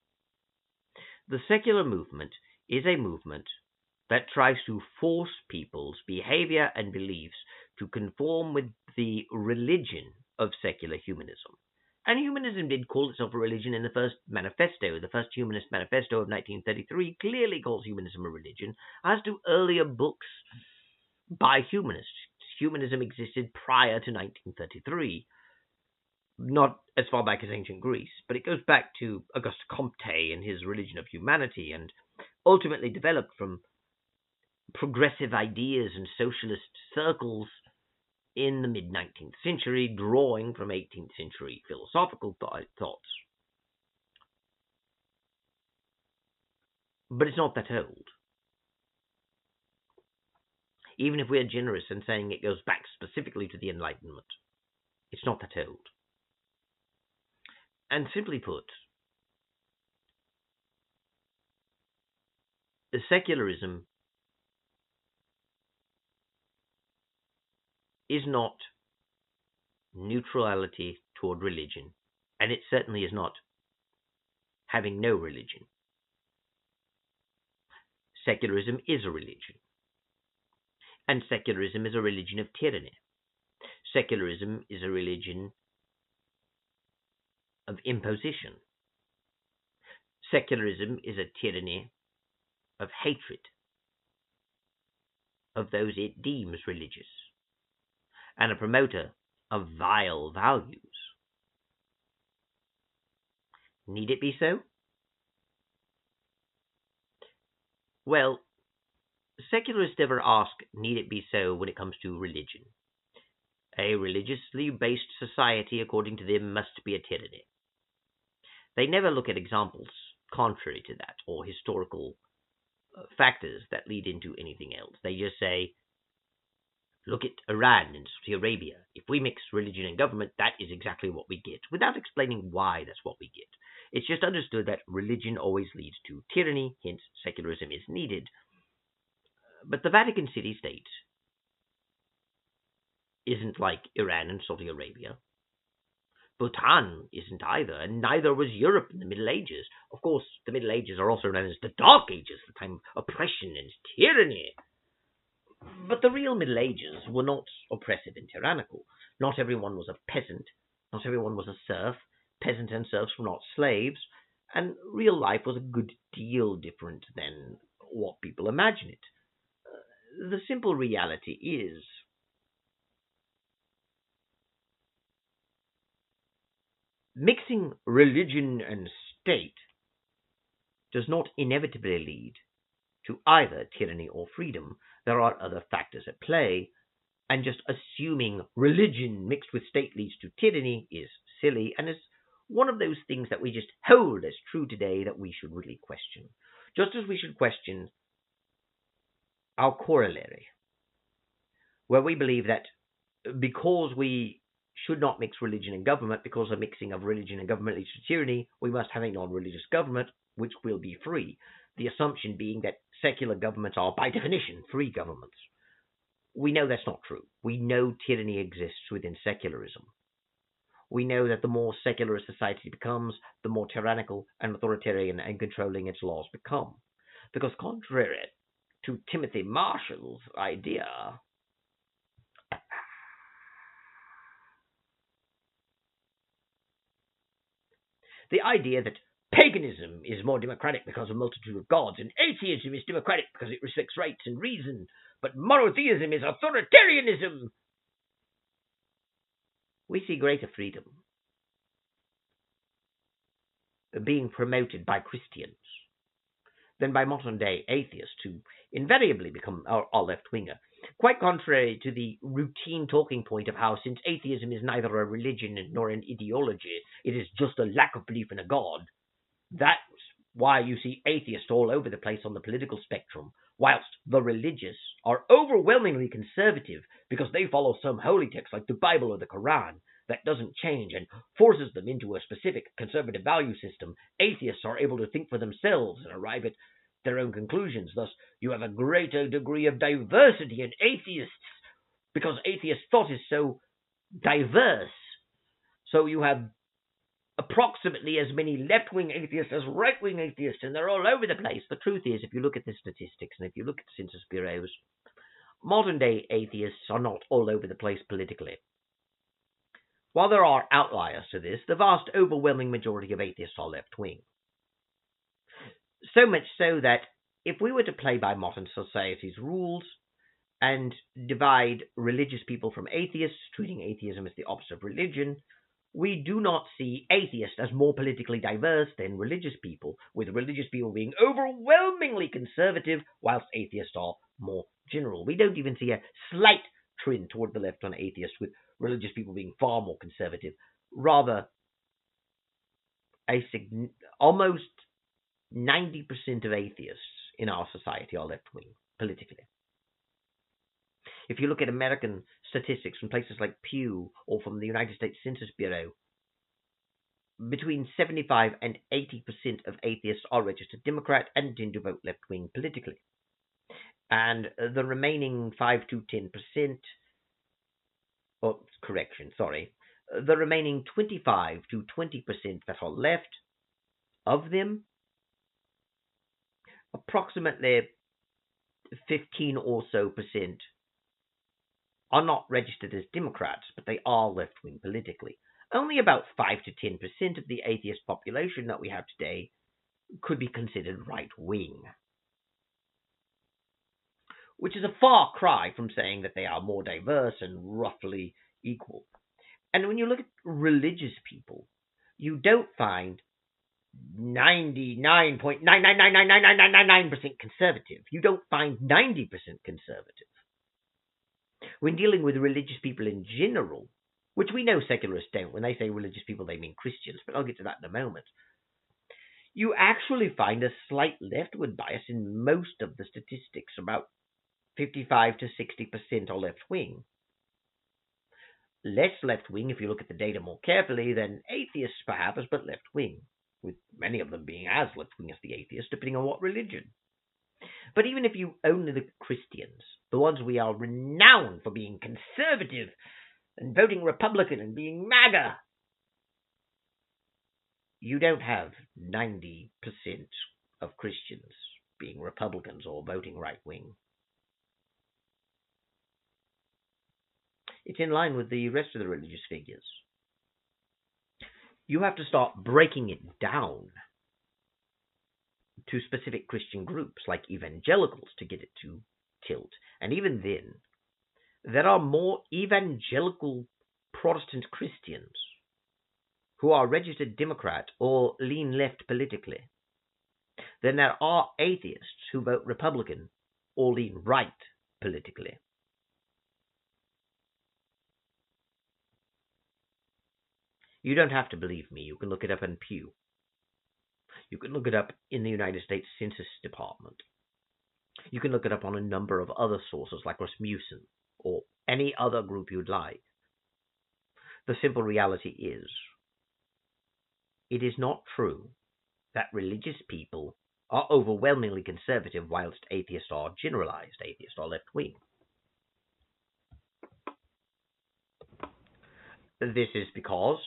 The secular movement is a movement that tries to force people's behavior and beliefs to conform with the religion of secular humanism. And humanism did call itself a religion in the first manifesto. The first Humanist Manifesto of 1933 clearly calls humanism a religion, as do earlier books by humanists. Humanism existed prior to 1933, not as far back as ancient Greece, but it goes back to Auguste Comte and his Religion of Humanity, and ultimately developed from progressive ideas and socialist circles in the mid-19th century, drawing from 18th century philosophical thoughts. But it's not that old. Even if we're generous in saying it goes back specifically to the Enlightenment, it's not that old. And simply put, the secularism is not neutrality toward religion, and it certainly is not having no religion. Secularism is a religion, and secularism is a religion of tyranny. Secularism is a religion of imposition. Secularism is a tyranny of hatred of those it deems religious, and a promoter of vile values. Need it be so? Well, secularists never ask, need it be so, when it comes to religion. A religiously based society, according to them, must be a tyranny. They never look at examples contrary to that, or historical factors that lead into anything else. They just say, look at Iran and Saudi Arabia. If we mix religion and government, that is exactly what we get, without explaining why that's what we get. It's just understood that religion always leads to tyranny, hence secularism is needed. But the Vatican City State isn't like Iran and Saudi Arabia. Bhutan isn't either, and neither was Europe in the Middle Ages. Of course, the Middle Ages are also known as the Dark Ages, the time of oppression and tyranny. But the real Middle Ages were not oppressive and tyrannical. Not everyone was a peasant. Not everyone was a serf. Peasants and serfs were not slaves. And real life was a good deal different than what people imagine it. The simple reality is, mixing religion and state does not inevitably lead to either tyranny or freedom. There are other factors at play, and just assuming religion mixed with state leads to tyranny is silly, and is one of those things that we just hold as true today that we should really question. Just as we should question our corollary, where we believe that because we should not mix religion and government, because a mixing of religion and government leads to tyranny, we must have a non-religious government, which will be free. The assumption being that secular governments are, by definition, free governments. We know that's not true. We know tyranny exists within secularism. We know that the more secular a society becomes, the more tyrannical and authoritarian and controlling its laws become. Because contrary to Timothy Marshall's idea, the idea that paganism is more democratic because of a multitude of gods, and atheism is democratic because it respects rights and reason, but monotheism is authoritarianism. We see greater freedom being promoted by Christians than by modern-day atheists who invariably become our left-winger. Quite contrary to the routine talking point of how, since atheism is neither a religion nor an ideology, it is just a lack of belief in a god. That's why you see atheists all over the place on the political spectrum, whilst the religious are overwhelmingly conservative because they follow some holy text like the Bible or the Quran that doesn't change and forces them into a specific conservative value system. Atheists are able to think for themselves and arrive at their own conclusions. Thus, you have a greater degree of diversity in atheists because atheist thought is so diverse. So you have approximately as many left-wing atheists as right-wing atheists, and they're all over the place. The truth is, if you look at the statistics and if you look at the census bureaus, modern-day atheists are not all over the place politically. While there are outliers to this, the vast overwhelming majority of atheists are left-wing. So much so that if we were to play by modern society's rules and divide religious people from atheists, treating atheism as the opposite of religion, we do not see atheists as more politically diverse than religious people, with religious people being overwhelmingly conservative, whilst atheists are more general. We don't even see a slight trend toward the left on atheists, with religious people being far more conservative. Rather, almost 90% of atheists in our society are left-wing politically. If you look at American statistics from places like Pew or from the United States Census Bureau, between 75 and 80% of atheists are registered Democrat and tend to vote left-wing politically. And the remaining 5 to 10%, the remaining 25 to 20% that are left, of them, approximately 15 or so percent are not registered as Democrats, but they are left-wing politically. Only about 5 to 10% of the atheist population that we have today could be considered right-wing, which is a far cry from saying that they are more diverse and roughly equal. And when you look at religious people, you don't find 99.9999999% conservative. You don't find 90% conservative. When dealing with religious people in general, which we know secularists don't. When they say religious people, they mean Christians, but I'll get to that in a moment. You actually find a slight leftward bias in most of the statistics. About 55 to 60% are left-wing. Less left-wing, if you look at the data more carefully, than atheists perhaps, but left-wing, with many of them being as left-wing as the atheists, depending on what religion. But even if you only the Christians, the ones we are renowned for being conservative and voting Republican and being MAGA, you don't have 90% of Christians being Republicans or voting right-wing. It's in line with the rest of the religious figures. You have to start breaking it down to specific Christian groups like evangelicals to get it to tilt. And even then, there are more evangelical Protestant Christians who are registered Democrat or lean left politically than there are atheists who vote Republican or lean right politically. You don't have to believe me. You can look it up in Pew. You can look it up in the United States Census Department. You can look it up on a number of other sources like Rasmussen or any other group you'd like. The simple reality is, it is not true that religious people are overwhelmingly conservative whilst atheists are generalized. Atheists are left-wing. This is because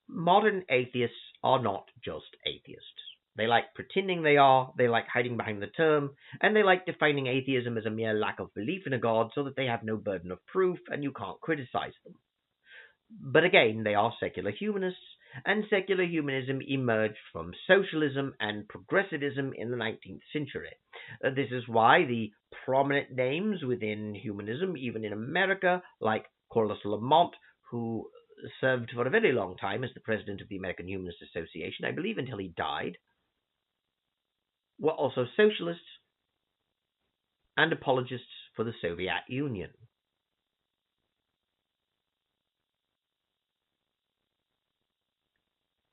modern atheists are not just atheists. They like pretending they are, they like hiding behind the term, and they like defining atheism as a mere lack of belief in a god so that they have no burden of proof and you can't criticize them. But again, they are secular humanists, and secular humanism emerged from socialism and progressivism in the 19th century. This is why the prominent names within humanism, even in America, like Corliss Lamont, who served for a very long time as the president of the American Humanist Association, I believe until he died, were also socialists. and apologists for the Soviet Union.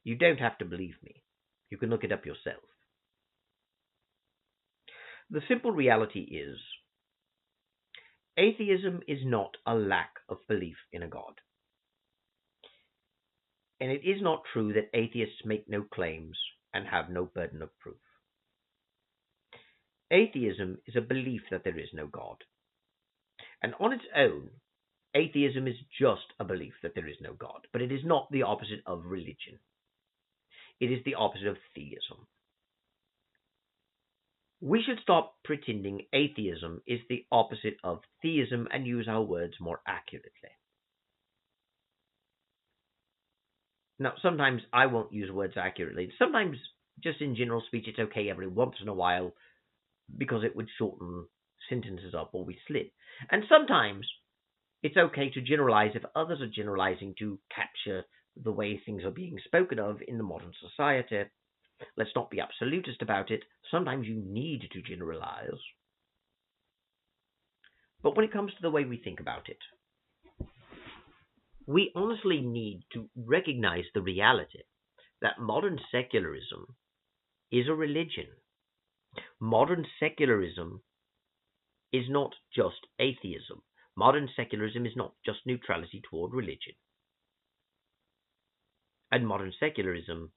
You don't have to believe me. You can look it up yourself. The simple reality is, atheism is not a lack of belief in a God. And it is not true that atheists make no claims and have no burden of proof. Atheism is a belief that there is no God. And on its own, atheism is just a belief that there is no God, but it is not the opposite of religion. It is the opposite of theism. We should stop pretending atheism is the opposite of theism and use our words more accurately. Now, sometimes I won't use words accurately. Sometimes, just in general speech, it's okay every once in a while because it would shorten sentences up or we slip. And sometimes it's okay to generalize if others are generalizing to capture the way things are being spoken of in the modern society. Let's not be absolutist about it. Sometimes you need to generalize. But when it comes to the way we think about it, we honestly need to recognize the reality that modern secularism is a religion. Modern secularism is not just atheism. Modern secularism is not just neutrality toward religion. And modern secularism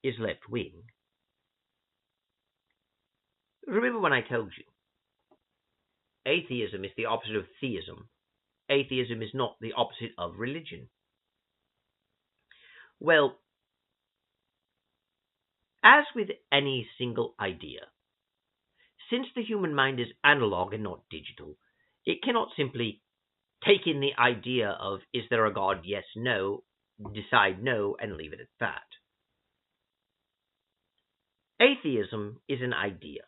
is left-wing. Remember when I told you, atheism is the opposite of theism. Atheism is not the opposite of religion. Well, as with any single idea, since the human mind is analog and not digital, it cannot simply take in the idea of, is there a God, yes, no, decide no, and leave it at that. Atheism is an idea,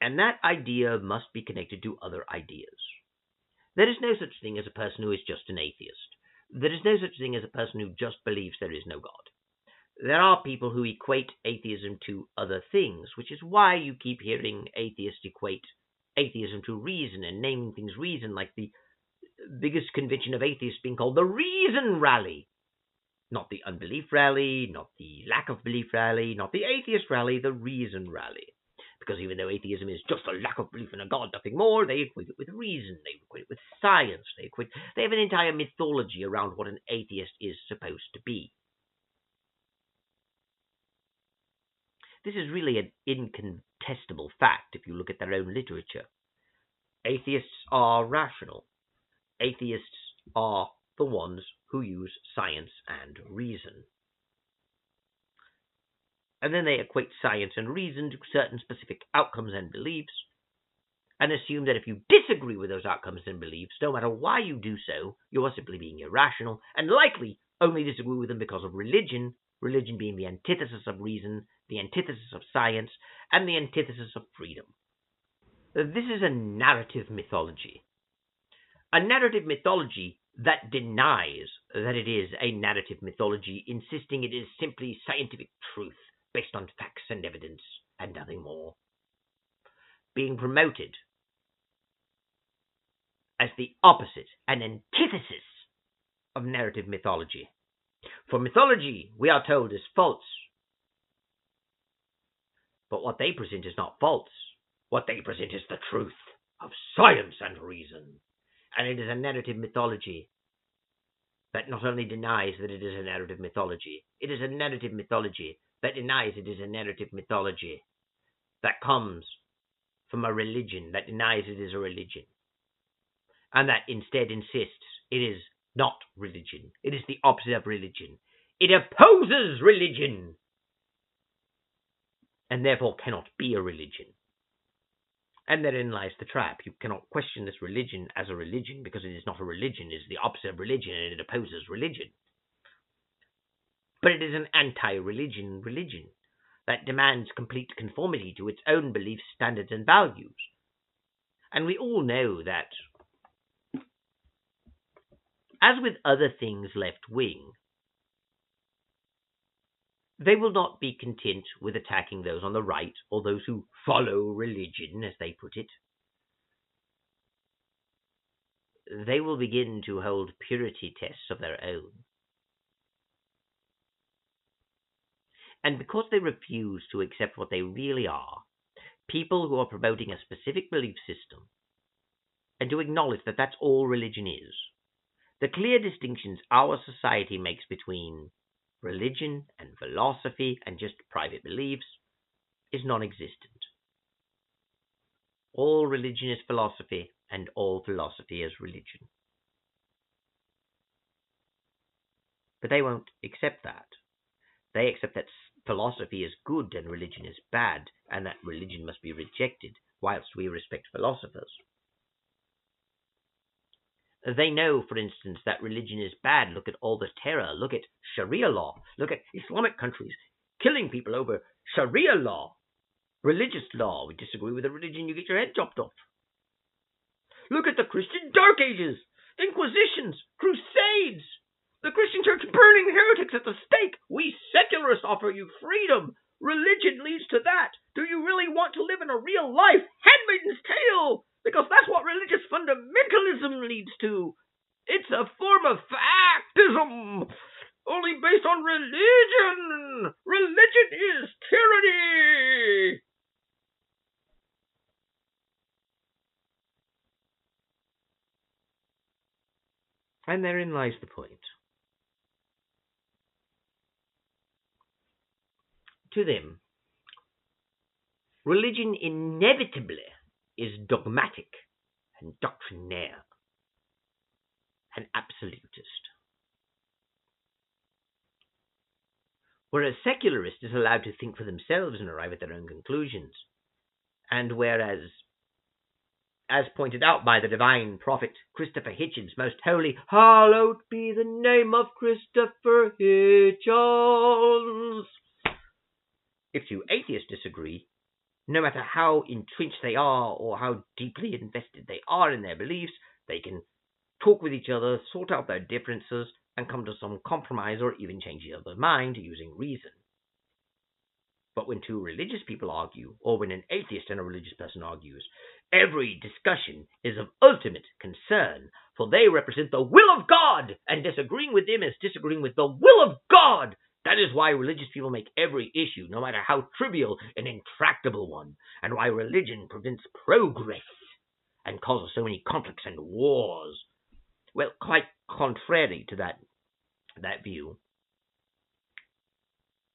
and that idea must be connected to other ideas. There is no such thing as a person who is just an atheist. There is no such thing as a person who just believes there is no God. There are people who equate atheism to other things, which is why you keep hearing atheists equate atheism to reason and naming things reason, like the biggest convention of atheists being called the Reason Rally. Not the unbelief rally, not the lack of belief rally, not the atheist rally, the Reason Rally. Because even though atheism is just a lack of belief in a God, nothing more, they equate it with reason, they equate it with science, they have an entire mythology around what an atheist is supposed to be. This is really an incontestable fact if you look at their own literature. Atheists are rational. Atheists are the ones who use science and reason. And then they equate science and reason to certain specific outcomes and beliefs, and assume that if you disagree with those outcomes and beliefs, no matter why you do so, you are simply being irrational, and likely only disagree with them because of religion, religion being the antithesis of reason, the antithesis of science, and the antithesis of freedom. This is a narrative mythology. A narrative mythology that denies that it is a narrative mythology, insisting it is simply scientific truth based on facts and evidence and nothing more, being promoted as the opposite and antithesis of narrative mythology. For mythology, we are told, is false. But what they present is not false. What they present is the truth of science and reason. And it is a narrative mythology that not only denies that it is a narrative mythology, it is a narrative mythology that denies it is a narrative mythology, that comes from a religion that denies it is a religion, and that instead insists it is not religion. It is the opposite of religion. It opposes religion, and therefore cannot be a religion. And therein lies the trap. You cannot question this religion as a religion because it is not a religion. It is the opposite of religion, and it opposes religion. But it is an anti-religion religion that demands complete conformity to its own beliefs, standards, and values. And we all know that, as with other things left-wing, They will not be content with attacking those on the right or those who follow religion, as they put it. They will begin to hold purity tests of their own. And because they refuse to accept what they really are, people who are promoting a specific belief system, and to acknowledge that that's all religion is, the clear distinctions our society makes between religion and philosophy and just private beliefs is non-existent. All religion is philosophy, and all philosophy is religion. But they won't accept that. They accept that philosophy is good and religion is bad, and that religion must be rejected, whilst we respect philosophers. They know, for instance, that religion is bad. Look at all the terror. Look at Sharia law. Look at Islamic countries killing people over Sharia law. Religious law. We disagree with the religion, you get your head chopped off. Look at the Christian Dark Ages, Inquisitions, Crusades. The Christian Church burning heretics at the stake. We secularists offer you freedom. Religion leads to that. Do you really want to live in a real life? Handmaid's Tale! Because that's what religious fundamentalism leads to. It's a form of factism, only based on religion. Religion is tyranny. And therein lies the point. To them, religion inevitably is dogmatic and doctrinaire and absolutist. Whereas secularist is allowed to think for themselves and arrive at their own conclusions. And whereas, as pointed out by the divine prophet Christopher Hitchens, most holy, hallowed be the name of Christopher Hitchens. If two atheists disagree, no matter how entrenched they are or how deeply invested they are in their beliefs, they can talk with each other, sort out their differences, and come to some compromise or even change each other's mind using reason. But when two religious people argue, or when an atheist and a religious person argues, every discussion is of ultimate concern, for they represent the will of God, and disagreeing with them is disagreeing with the will of God. That is why religious people make every issue, no matter how trivial, an intractable one, and why religion prevents progress and causes so many conflicts and wars. Well, quite contrary to that view,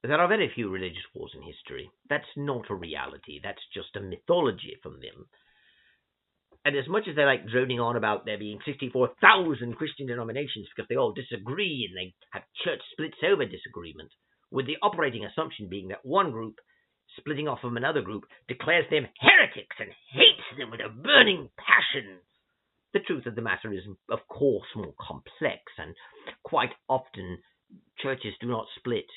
there are very few religious wars in history. That's not a reality. That's just a mythology from them. And as much as they like droning on about there being 64,000 Christian denominations because they all disagree and they have church splits over disagreement, with the operating assumption being that one group, splitting off from another group, declares them heretics and hates them with a burning passion. The truth of the matter is, of course, more complex, and quite often churches do not split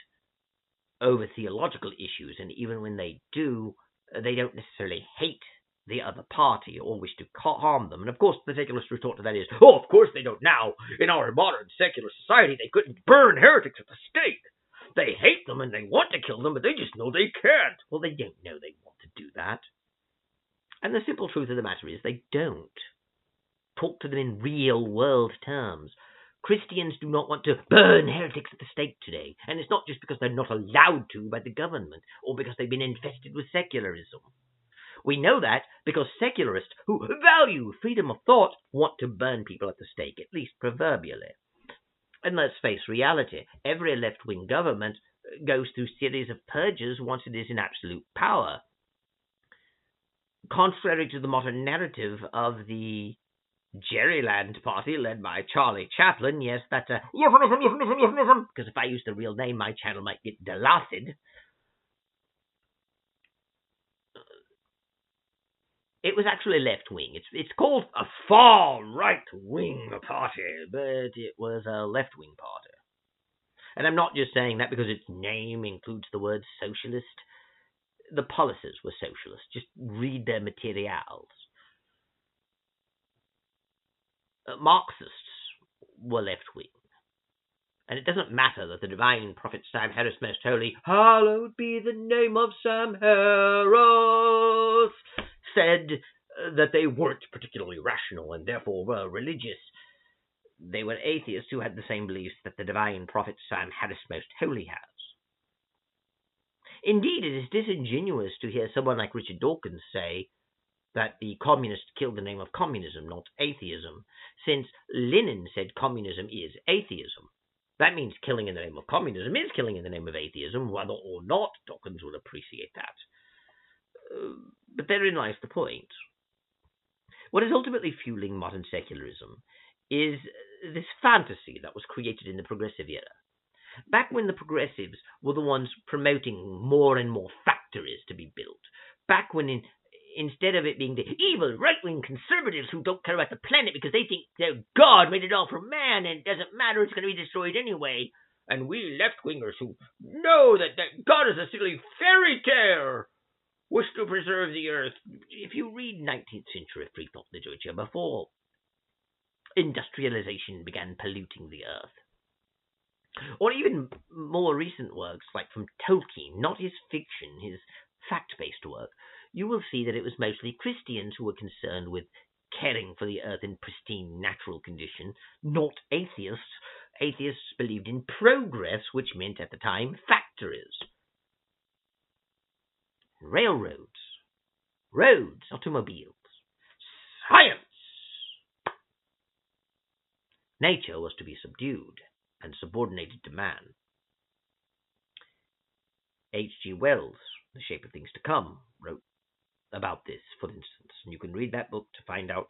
over theological issues, and even when they do, they don't necessarily hate the other party or wish to harm them. And of course, the secularist retort to that is, oh, of course they don't now. In our modern secular society, they couldn't burn heretics at the stake. They hate them and they want to kill them, but they just know they can't. Well, they don't know they want to do that. And the simple truth of the matter is they don't. Talk to them in real-world terms. Christians do not want to burn heretics at the stake today, and it's not just because they're not allowed to by the government or because they've been infested with secularism. We know that because secularists who value freedom of thought want to burn people at the stake, at least proverbially. And let's face reality, every left-wing government goes through a series of purges once it is in absolute power. Contrary to the modern narrative of the Jerryland Party led by Charlie Chaplin, yes, that's a because if I use the real name, my channel might get delasted. It was actually left-wing. It's called a far right-wing party, but it was a left-wing party. And I'm not just saying that because its name includes the word socialist. The policies were socialist. Just read their materials. Marxists were left-wing. And it doesn't matter that the divine prophet Sam Harris Most Holy, hallowed be the name of Sam Harris, said that they weren't particularly rational and therefore were religious. They were atheists who had the same beliefs that the divine prophet Sam Harris Most Holy has. Indeed, it is disingenuous to hear someone like Richard Dawkins say that the communists killed the name of communism, not atheism, since Lenin said communism is atheism. That means killing in the name of communism is killing in the name of atheism, whether or not Dawkins would appreciate that. But therein lies the point. What is ultimately fueling modern secularism is this fantasy that was created in the progressive era. Back when the progressives were the ones promoting more and more factories to be built, back when instead of it being the evil right-wing conservatives who don't care about the planet because they think that God made it all for man and it doesn't matter, it's going to be destroyed anyway, and we left-wingers who know that God is a silly fairy tale wish to preserve the earth. If you read 19th century free thought literature before industrialization began polluting the earth, or even more recent works like from Tolkien, not his fiction, his fact-based work, you will see that it was mostly Christians who were concerned with caring for the earth in pristine natural condition, not atheists. Atheists believed in progress, which meant at the time factories, railroads, roads, automobiles, science. Nature was to be subdued and subordinated to man. H.G. Wells, The Shape of Things to Come, wrote about this, for instance, and you can read that book to find out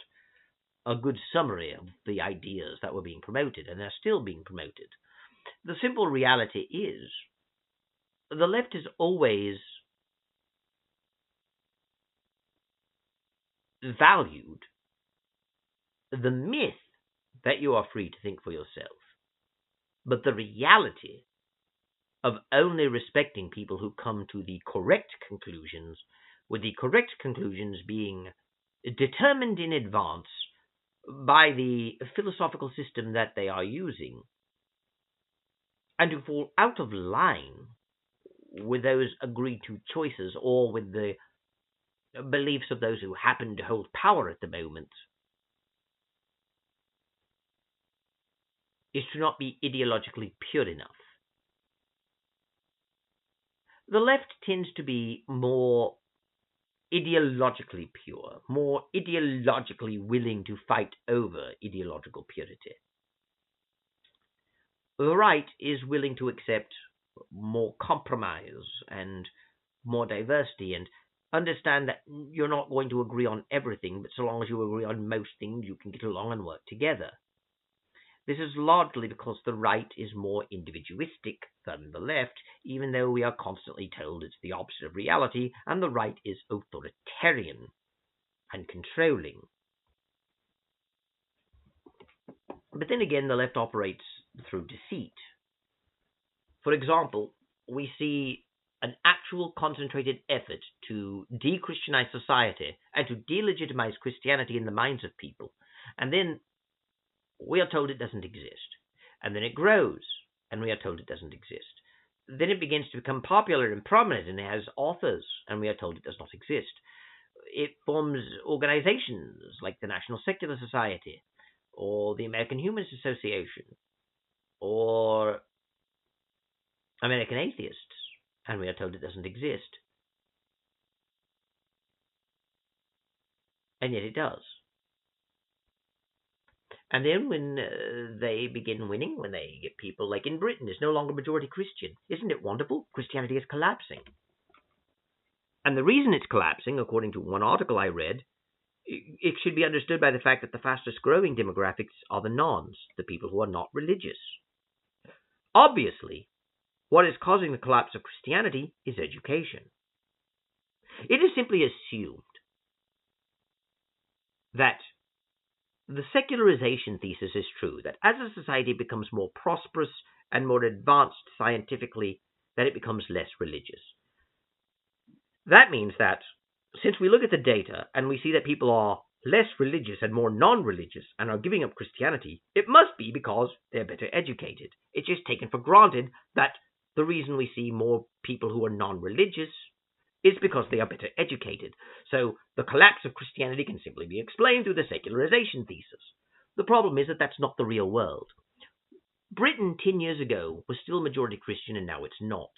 a good summary of the ideas that were being promoted, and they're still being promoted. The simple reality is the left has always valued the myth that you are free to think for yourself, but the reality of only respecting people who come to the correct conclusions, with the correct conclusions being determined in advance by the philosophical system that they are using, and to fall out of line with those agreed to choices or with the beliefs of those who happen to hold power at the moment, is to not be ideologically pure enough. The left tends to be more ideologically pure, more ideologically willing to fight over ideological purity. The right is willing to accept more compromise and more diversity and understand that you're not going to agree on everything, but so long as you agree on most things, you can get along and work together. This is largely because the right is more individualistic than the left, even though we are constantly told it's the opposite of reality, and the right is authoritarian and controlling. But then again, the left operates through deceit. For example, we see an actual concentrated effort to de-Christianize society and to delegitimize Christianity in the minds of people, and then we are told it doesn't exist. And then it grows, and we are told it doesn't exist. Then it begins to become popular and prominent, and it has authors, and we are told it does not exist. It forms organizations like the National Secular Society, or the American Humanist Association, or American Atheists, and we are told it doesn't exist. And yet it does. And then when they begin winning, when they get people like in Britain, it's no longer majority Christian. Isn't it wonderful? Christianity is collapsing. And the reason it's collapsing, according to one article I read, it should be understood by the fact that the fastest growing demographics are the nones, the people who are not religious. Obviously, what is causing the collapse of Christianity is education. It is simply assumed that the secularization thesis is true, that as a society becomes more prosperous and more advanced scientifically, that it becomes less religious. That means that since we look at the data and we see that people are less religious and more non-religious and are giving up Christianity, it must be because they're better educated. It's just taken for granted that the reason we see more people who are non-religious is because they are better educated. So the collapse of Christianity can simply be explained through the secularization thesis. The problem is that that's not the real world. Britain 10 years ago was still majority Christian and now it's not.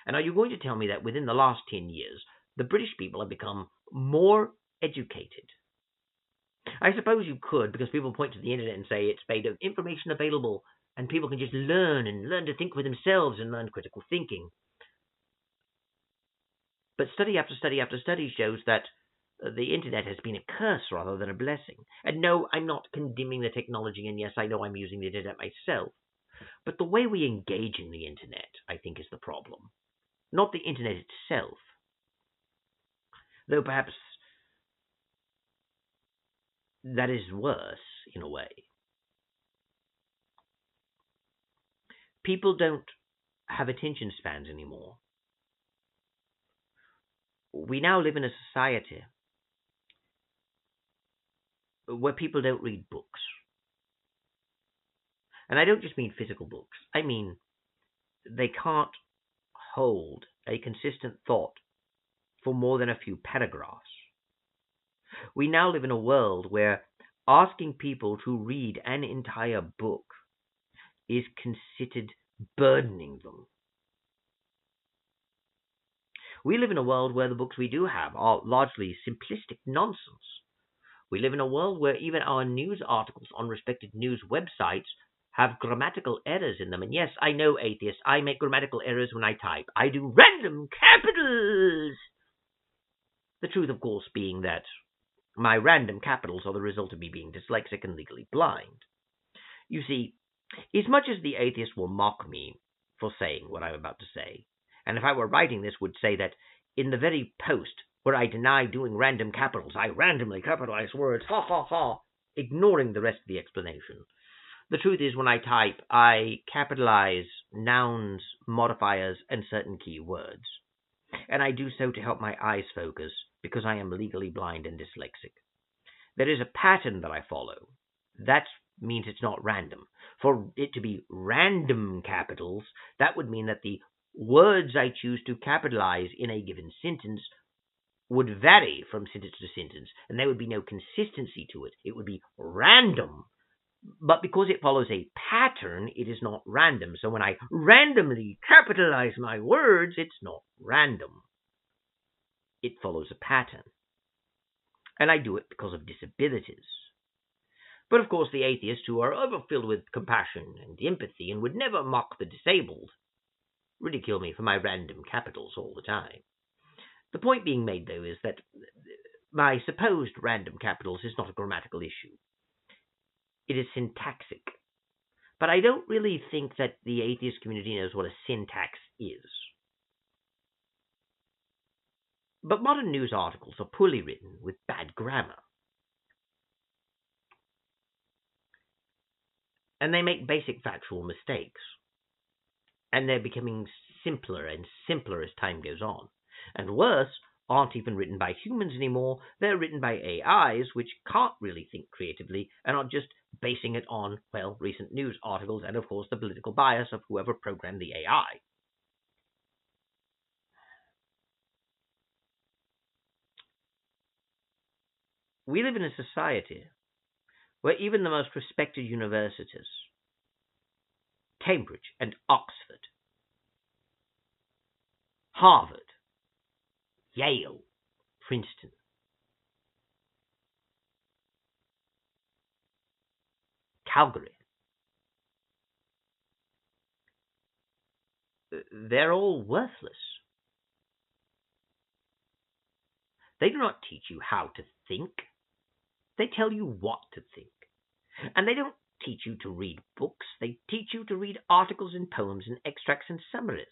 And are you going to tell me that within the last 10 years, the British people have become more educated? I suppose you could, because people point to the internet and say it's made of information available and people can just learn to think for themselves and learn critical thinking. But study after study after study shows that the internet has been a curse rather than a blessing. And no, I'm not condemning the technology, and yes, I know I'm using the internet myself. But the way we engage in the internet, I think, is the problem. Not the internet itself. Though perhaps that is worse, in a way. People don't have attention spans anymore. We now live in a society where people don't read books. And I don't just mean physical books. I mean they can't hold a consistent thought for more than a few paragraphs. We now live in a world where asking people to read an entire book is considered burdening them. We live in a world where the books we do have are largely simplistic nonsense. We live in a world where even our news articles on respected news websites have grammatical errors in them. And yes, I know, atheists, I make grammatical errors when I type. I do random capitals! The truth, of course, being that my random capitals are the result of me being dyslexic and legally blind. You see, as much as the atheist will mock me for saying what I'm about to say, and if I were writing this would say that in the very post where I deny doing random capitals, I randomly capitalize words, ha ha ha, ignoring the rest of the explanation. The truth is, when I type, I capitalize nouns, modifiers, and certain key words. And I do so to help my eyes focus, because I am legally blind and dyslexic. There is a pattern that I follow. That means it's not random. For it to be random capitals, that would mean that the words I choose to capitalize in a given sentence would vary from sentence to sentence, and there would be no consistency to it. It would be random. But because it follows a pattern, it is not random. So when I randomly capitalize my words, it's not random. It follows a pattern. And I do it because of disabilities. But of course the atheists, who are overfilled with compassion and empathy and would never mock the disabled, ridicule me for my random capitals all the time. The point being made, though, is that my supposed random capitals is not a grammatical issue. It is syntactic. But I don't really think that the atheist community knows what a syntax is. But modern news articles are poorly written with bad grammar. And they make basic factual mistakes. And they're becoming simpler and simpler as time goes on. And worse, aren't even written by humans anymore. They're written by AIs, which can't really think creatively and are just basing it on, well, recent news articles and, of course, the political bias of whoever programmed the AI. We live in a society where even the most respected universities, Cambridge and Oxford, Harvard, Yale, Princeton, Calgary, they're all worthless. They do not teach you how to think. They tell you what to think. And they don't teach you to read books. They teach you to read articles and poems and extracts and summaries,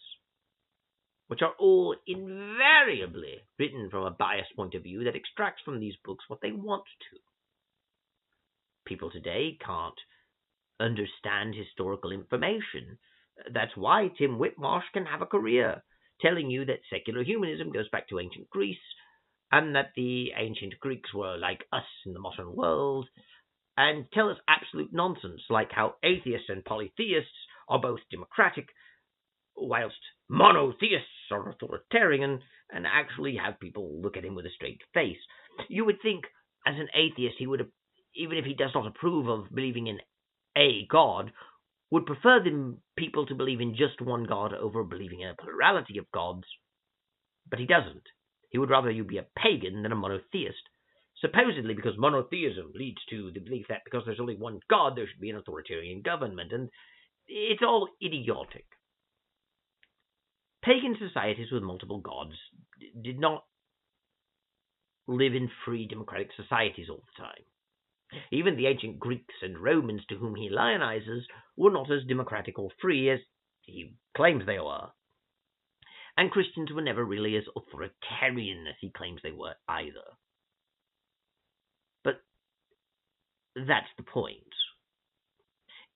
which are all invariably written from a biased point of view that extracts from these books what they want to. People today can't understand historical information. That's why Tim Whitmarsh can have a career telling you that secular humanism goes back to ancient Greece and that the ancient Greeks were like us in the modern world, and tell us absolute nonsense, like how atheists and polytheists are both democratic, whilst monotheists are authoritarian, and actually have people look at him with a straight face. You would think, as an atheist, he would, even if he does not approve of believing in a god, would prefer them people to believe in just one god over believing in a plurality of gods. But he doesn't. He would rather you be a pagan than a monotheist, supposedly because monotheism leads to the belief that because there's only one god, there should be an authoritarian government, and it's all idiotic. Pagan societies with multiple gods did not live in free democratic societies all the time. Even the ancient Greeks and Romans to whom he lionizes were not as democratic or free as he claims they were. And Christians were never really as authoritarian as he claims they were either. But that's the point.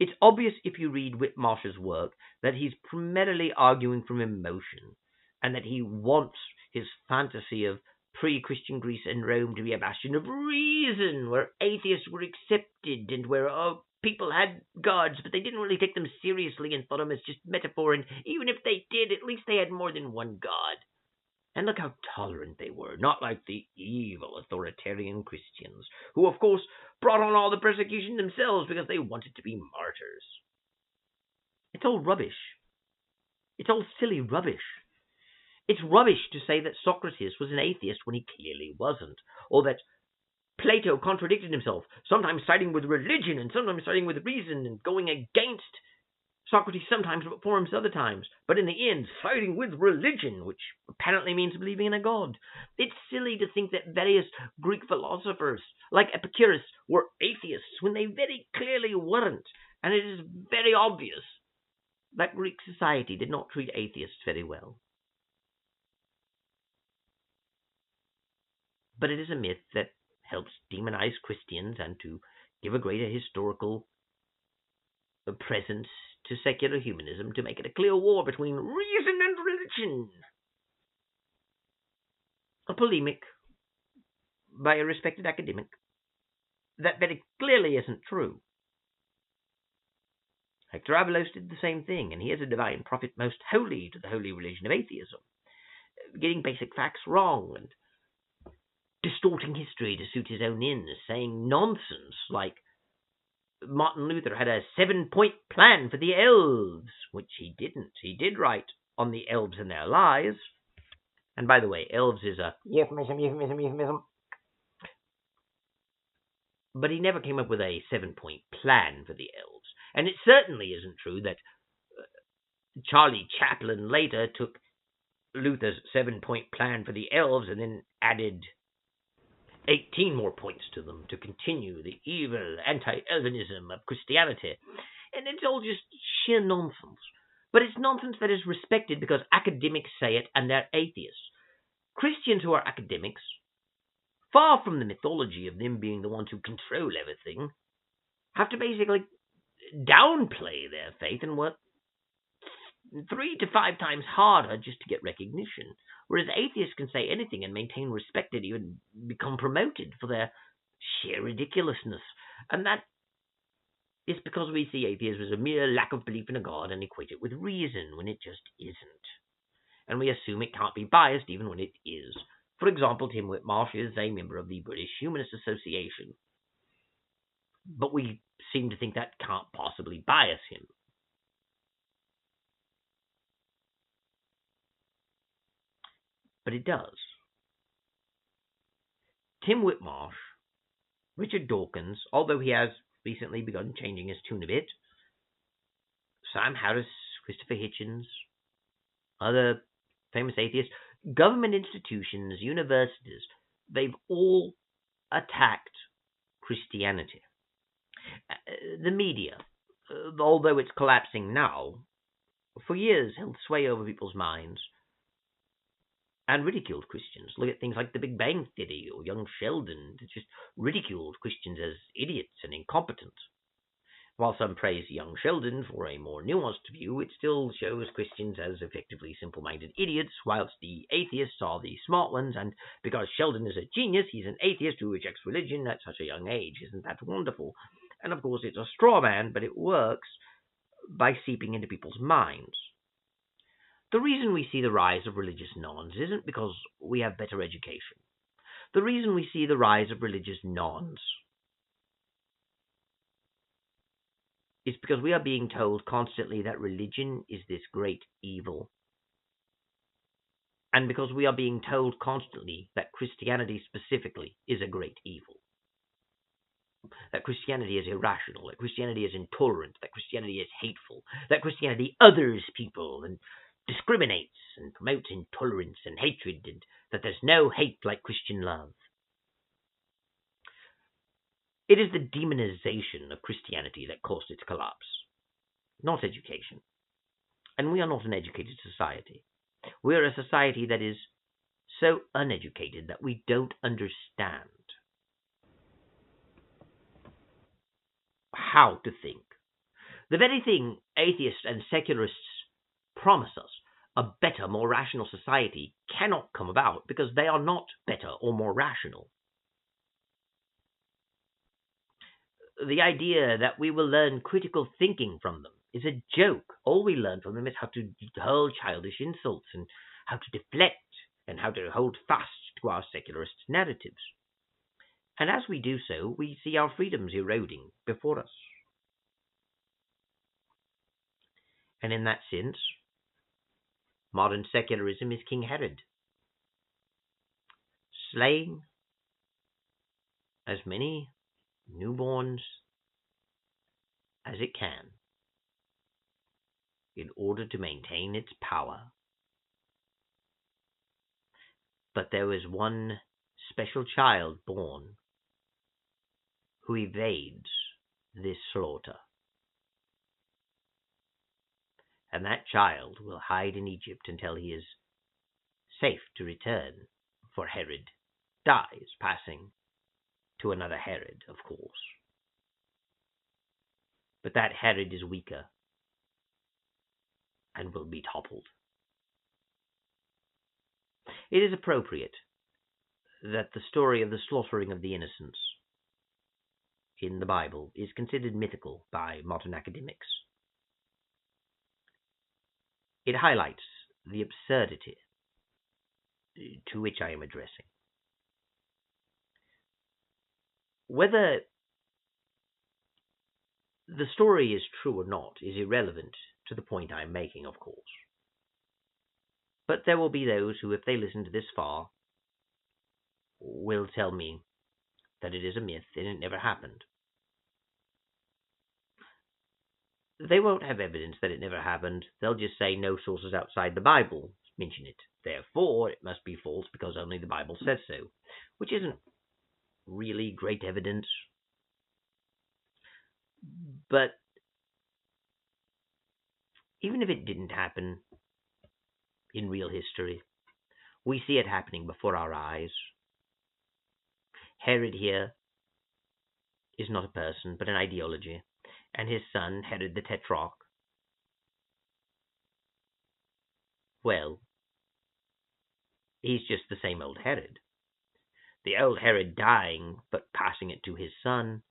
It's obvious if you read Whitmarsh's work that he's primarily arguing from emotion, and that he wants his fantasy of pre-Christian Greece and Rome to be a bastion of reason, where atheists were accepted and where people had gods, but they didn't really take them seriously and thought them as just metaphor, and even if they did, at least they had more than one god. And look how tolerant they were, not like the evil authoritarian Christians, who of course brought on all the persecution themselves because they wanted to be martyrs. It's all rubbish. It's all silly rubbish. It's rubbish to say that Socrates was an atheist when he clearly wasn't, or that Plato contradicted himself, sometimes siding with religion and sometimes siding with reason and going against Socrates sometimes, but for him other times, but in the end siding with religion, which apparently means believing in a god. It's silly to think that various Greek philosophers, like Epicurus, were atheists when they very clearly weren't, and it is very obvious that Greek society did not treat atheists very well. But it is a myth that helps demonize Christians and to give a greater historical presence to secular humanism, to make it a clear war between reason and religion. A polemic by a respected academic that very clearly isn't true. Hector Avalos did the same thing, and he is a divine prophet most holy to the holy religion of atheism, getting basic facts wrong and distorting history to suit his own ends, saying nonsense like Martin Luther had a 7-point plan for the elves, which he didn't. He did write on the elves and their lies. And by the way, elves is a euphemism. But he never came up with a 7-point plan for the elves. And it certainly isn't true that Charlie Chaplin later took Luther's 7-point plan for the elves and then added 18 more points to them to continue the evil anti-Elvinism of Christianity. And it's all just sheer nonsense. But it's nonsense that is respected because academics say it and they're atheists. Christians who are academics, far from the mythology of them being the ones who control everything, have to basically downplay their faith and work 3 to 5 times harder just to get recognition, whereas atheists can say anything and maintain respect and even become promoted for their sheer ridiculousness. And that is because we see atheism as a mere lack of belief in a god and equate it with reason when it just isn't. And we assume it can't be biased even when it is. For example, Tim Whitmarsh is a member of the British Humanist Association, but we seem to think that can't possibly bias him. But it does. Tim Whitmarsh, Richard Dawkins, although he has recently begun changing his tune a bit, Sam Harris, Christopher Hitchens, other famous atheists, government institutions, universities, they've all attacked Christianity. The media, although it's collapsing now, for years held sway over people's minds and ridiculed Christians. Look at things like the Big Bang Theory or Young Sheldon. It just ridiculed Christians as idiots and incompetent. While some praise young Sheldon for a more nuanced view, it still shows Christians as effectively simple-minded idiots, whilst the atheists are the smart ones, and because Sheldon is a genius, he's an atheist who rejects religion at such a young age. Isn't that wonderful? And of course, it's a straw man, but it works by seeping into people's minds. The reason we see the rise of religious nons isn't because we have better education. The reason we see the rise of religious nons is because we are being told constantly that religion is this great evil. And because we are being told constantly that Christianity specifically is a great evil. That Christianity is irrational, that Christianity is intolerant, that Christianity is hateful, that Christianity others people and discriminates and promotes intolerance and hatred, and that there's no hate like Christian love. It is the demonization of Christianity that caused its collapse, not education. And we are not an educated society. We are a society that is so uneducated that we don't understand how to think. The very thing atheists and secularists promise us, a better, more rational society, cannot come about because they are not better or more rational. The idea that we will learn critical thinking from them is a joke. All we learn from them is how to hurl childish insults and how to deflect and how to hold fast to our secularist narratives. And as we do so, we see our freedoms eroding before us. And in that sense, modern secularism is King Herod, slaying as many newborns as it can in order to maintain its power. But there is one special child born who evades this slaughter. And that child will hide in Egypt until he is safe to return, for Herod dies, passing to another Herod, of course. But that Herod is weaker and will be toppled. It is appropriate that the story of the slaughtering of the innocents in the Bible is considered mythical by modern academics. It highlights the absurdity to which I am addressing. Whether the story is true or not is irrelevant to the point I am making, of course. But there will be those who, if they listen to this far, will tell me that it is a myth and it never happened. They won't have evidence that it never happened. They'll just say no sources outside the Bible mention it. Therefore, it must be false because only the Bible says so, which isn't really great evidence. But even if it didn't happen in real history, we see it happening before our eyes. Herod here is not a person, but an ideology, and his son, Herod the Tetrarch, well, he's just the same old Herod. The old Herod dying, but passing it to his son,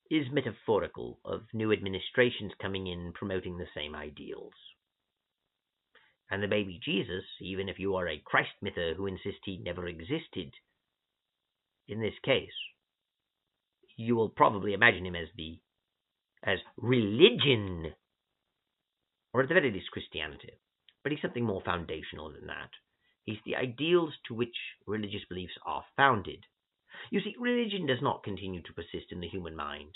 is metaphorical of new administrations coming in promoting the same ideals. And the baby Jesus, even if you are a Christ myther who insists he never existed, in this case, you will probably imagine him as religion, or at the very least Christianity. But he's something more foundational than that. He's the ideals to which religious beliefs are founded. You see, religion does not continue to persist in the human mind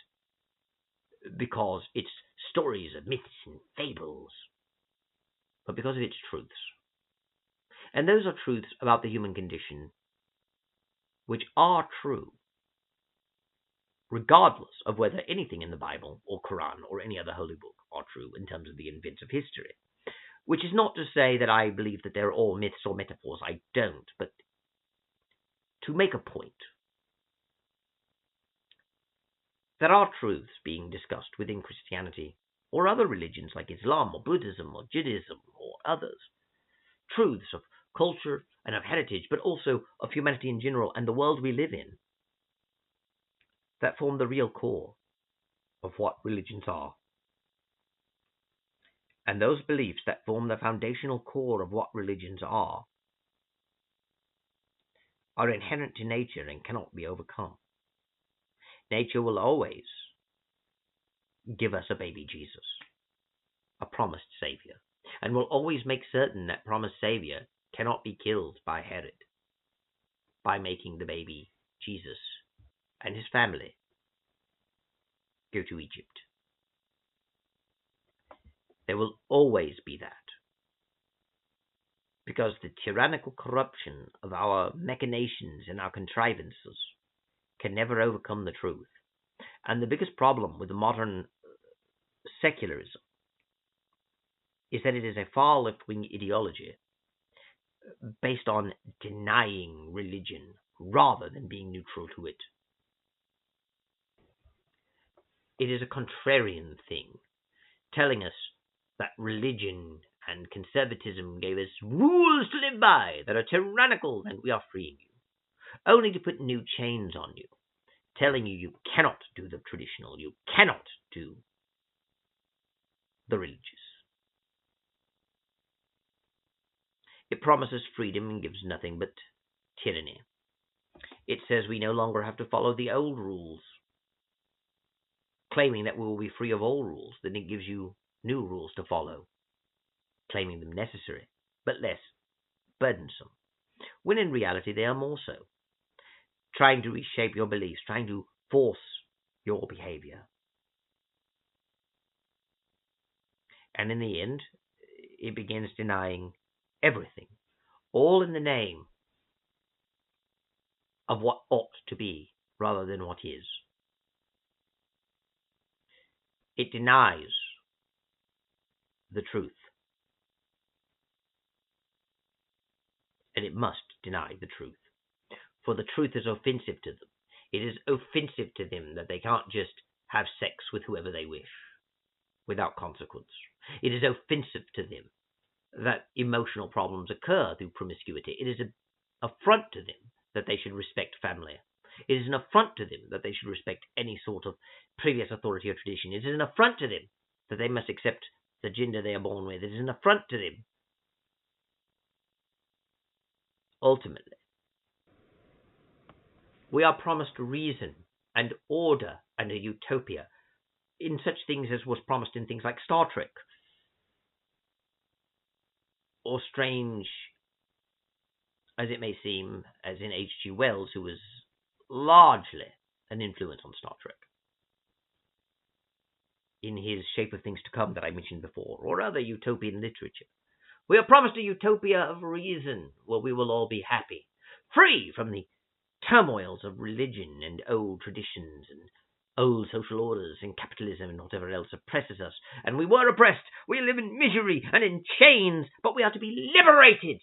because it's stories of myths and fables, but because of its truths. And those are truths about the human condition which are true, regardless of whether anything in the Bible or Quran or any other holy book are true in terms of the events of history. Which is not to say that I believe that they're all myths or metaphors. I don't. But to make a point, There are truths being discussed within Christianity or other religions like Islam or Buddhism or Judaism or others. Truths of culture and of heritage, but also of humanity in general and the world we live in, that form the real core of what religions are. And those beliefs that form the foundational core of what religions are inherent to nature and cannot be overcome. Nature will always give us a baby Jesus, a promised Savior, and will always make certain that promised Savior cannot be killed by Herod by making the baby Jesus and his family go to Egypt. There will always be that, because the tyrannical corruption of our machinations and our contrivances can never overcome the truth. And the biggest problem with the modern secularism is that it is a far left-wing ideology based on denying religion rather than being neutral to it. It is a contrarian thing, telling us that religion and conservatism gave us rules to live by that are tyrannical and we are freeing you, only to put new chains on you, telling you you cannot do the traditional, you cannot do the religious. It promises freedom and gives nothing but tyranny. It says we no longer have to follow the old rules, claiming that we will be free of all rules. Then it gives you new rules to follow, claiming them necessary, but less burdensome, when in reality they are more so, trying to reshape your beliefs, trying to force your behavior. And in the end, it begins denying everything, all in the name of what ought to be rather than what is. It denies the truth, and it must deny the truth, for the truth is offensive to them. It is offensive to them that they can't just have sex with whoever they wish without consequence. It is offensive to them that emotional problems occur through promiscuity. It is an affront to them that they should respect family. It is an affront to them that they should respect any sort of previous authority or tradition. It is an affront to them that they must accept the gender they are born with. It is an affront to them. Ultimately, we are promised reason and order and a utopia in such things as was promised in things like Star Trek, or strange as it may seem, as in H.G. Wells, who was largely an influence on Star Trek in his Shape of Things to Come that I mentioned before, or other utopian literature. We are promised a utopia of reason where we will all be happy, free from the turmoils of religion and old traditions and old social orders and capitalism and whatever else oppresses us. And we were oppressed. We live in misery and in chains, but we are to be liberated.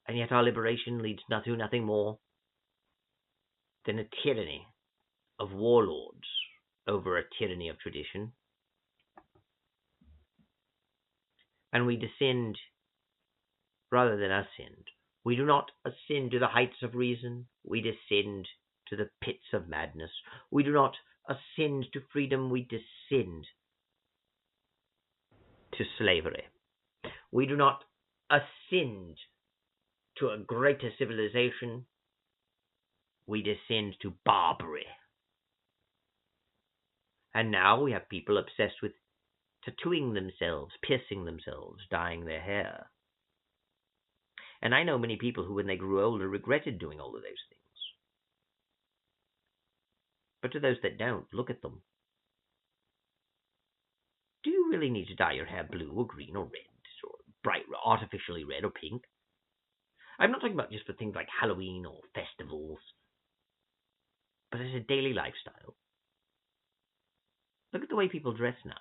And yet our liberation leads to nothing more than a tyranny of warlords over a tyranny of tradition. And we descend rather than ascend. We do not ascend to the heights of reason. We descend to the pits of madness. We do not ascend to freedom. We descend to slavery. We do not ascend to a greater civilization. We descend to barbary. And now we have people obsessed with tattooing themselves, piercing themselves, dyeing their hair. And I know many people who, when they grew older, regretted doing all of those things. But to those that don't, look at them. Do you really need to dye your hair blue or green or red, or bright, artificially red or pink? I'm not talking about just for things like Halloween or festivals, but as a daily lifestyle. Look at the way people dress now.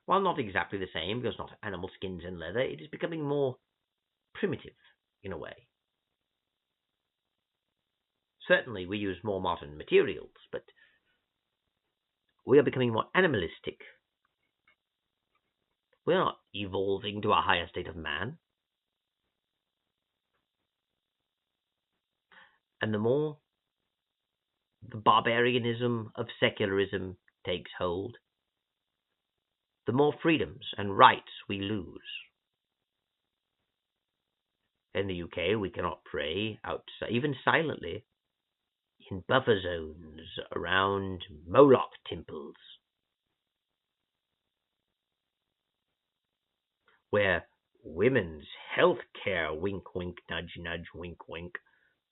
While not exactly the same, because not animal skins and leather, it is becoming more primitive in a way. Certainly, we use more modern materials, but we are becoming more animalistic. We are not evolving to a higher state of man. And the more the barbarianism of secularism takes hold, the more freedoms and rights we lose. In the UK, we cannot pray outside, even silently, in buffer zones around Moloch temples, where women's health care, wink wink, nudge nudge, wink wink,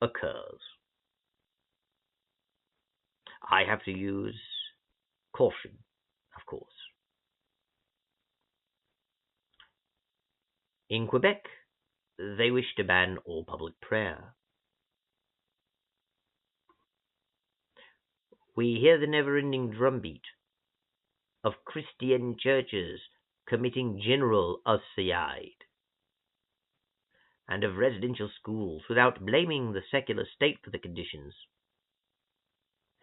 occurs. I have to use caution, of course. In Quebec, they wish to ban all public prayer. We hear the never-ending drumbeat of Christian churches committing general suicide, and of residential schools without blaming the secular state for the conditions,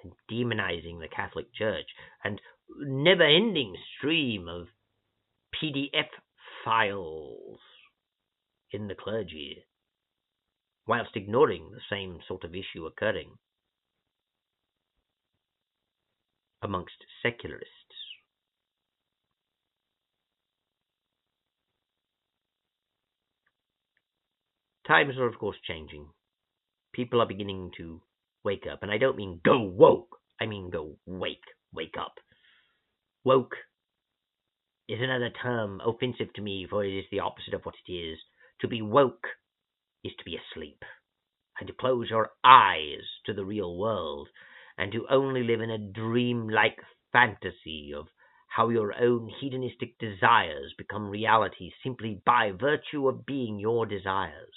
and demonizing the Catholic Church, and never-ending stream of PDF files in the clergy, whilst ignoring the same sort of issue occurring amongst secularists. Times are, of course, changing. People are beginning to wake up, and I don't mean go woke, I mean go wake up. Woke is another term offensive to me, for it is the opposite of what it is. To be woke is to be asleep, and to close your eyes to the real world, and to only live in a dream-like fantasy of how your own hedonistic desires become reality simply by virtue of being your desires.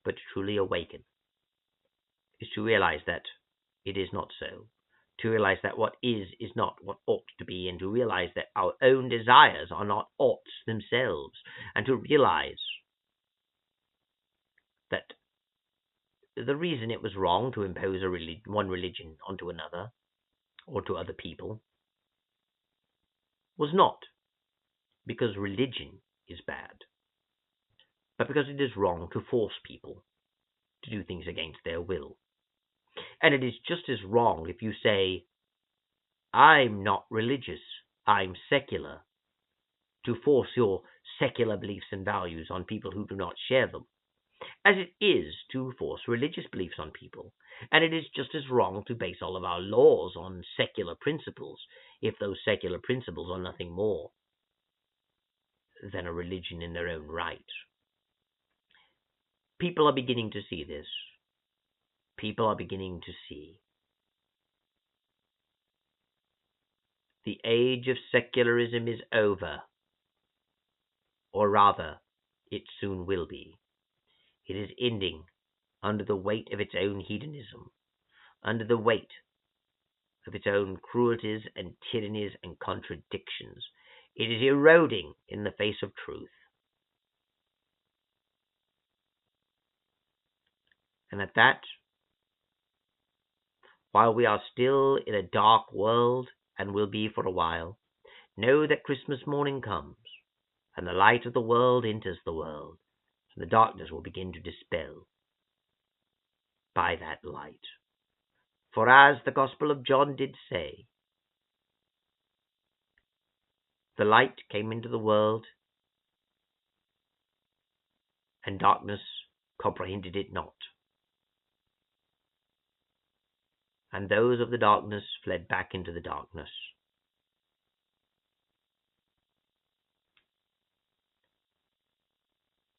But to truly awaken is to realize that it is not so, to realize that what is not what ought to be, and to realize that our own desires are not oughts themselves, and to realize that the reason it was wrong to impose one religion onto another, or to other people, was not because religion is bad, but because it is wrong to force people to do things against their will. And it is just as wrong if you say, I'm not religious, I'm secular, to force your secular beliefs and values on people who do not share them, as it is to force religious beliefs on people. And it is just as wrong to base all of our laws on secular principles, if those secular principles are nothing more than a religion in their own right. People are beginning to see this. People are beginning to see. The age of secularism is over, or rather, it soon will be. It is ending under the weight of its own hedonism, under the weight of its own cruelties and tyrannies and contradictions. It is eroding in the face of truth. And at that, while we are still in a dark world, and will be for a while, know that Christmas morning comes, and the light of the world enters the world, and the darkness will begin to dispel by that light. For as the Gospel of John did say, the light came into the world, and darkness comprehended it not. And those of the darkness fled back into the darkness.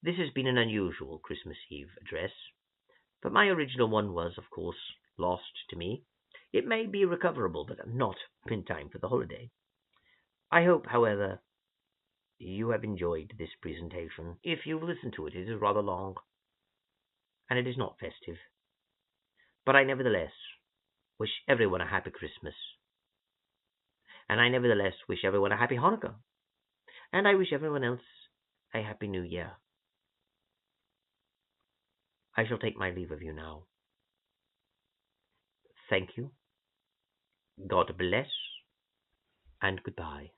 This has been an unusual Christmas Eve address, but my original one was, of course, lost to me. It may be recoverable, but not in time for the holiday. I hope, however, you have enjoyed this presentation. If you listen to it, it is rather long, and it is not festive. But I nevertheless wish everyone a happy Christmas. And I nevertheless wish everyone a happy Hanukkah. And I wish everyone else a happy New Year. I shall take my leave of you now. Thank you. God bless, and goodbye.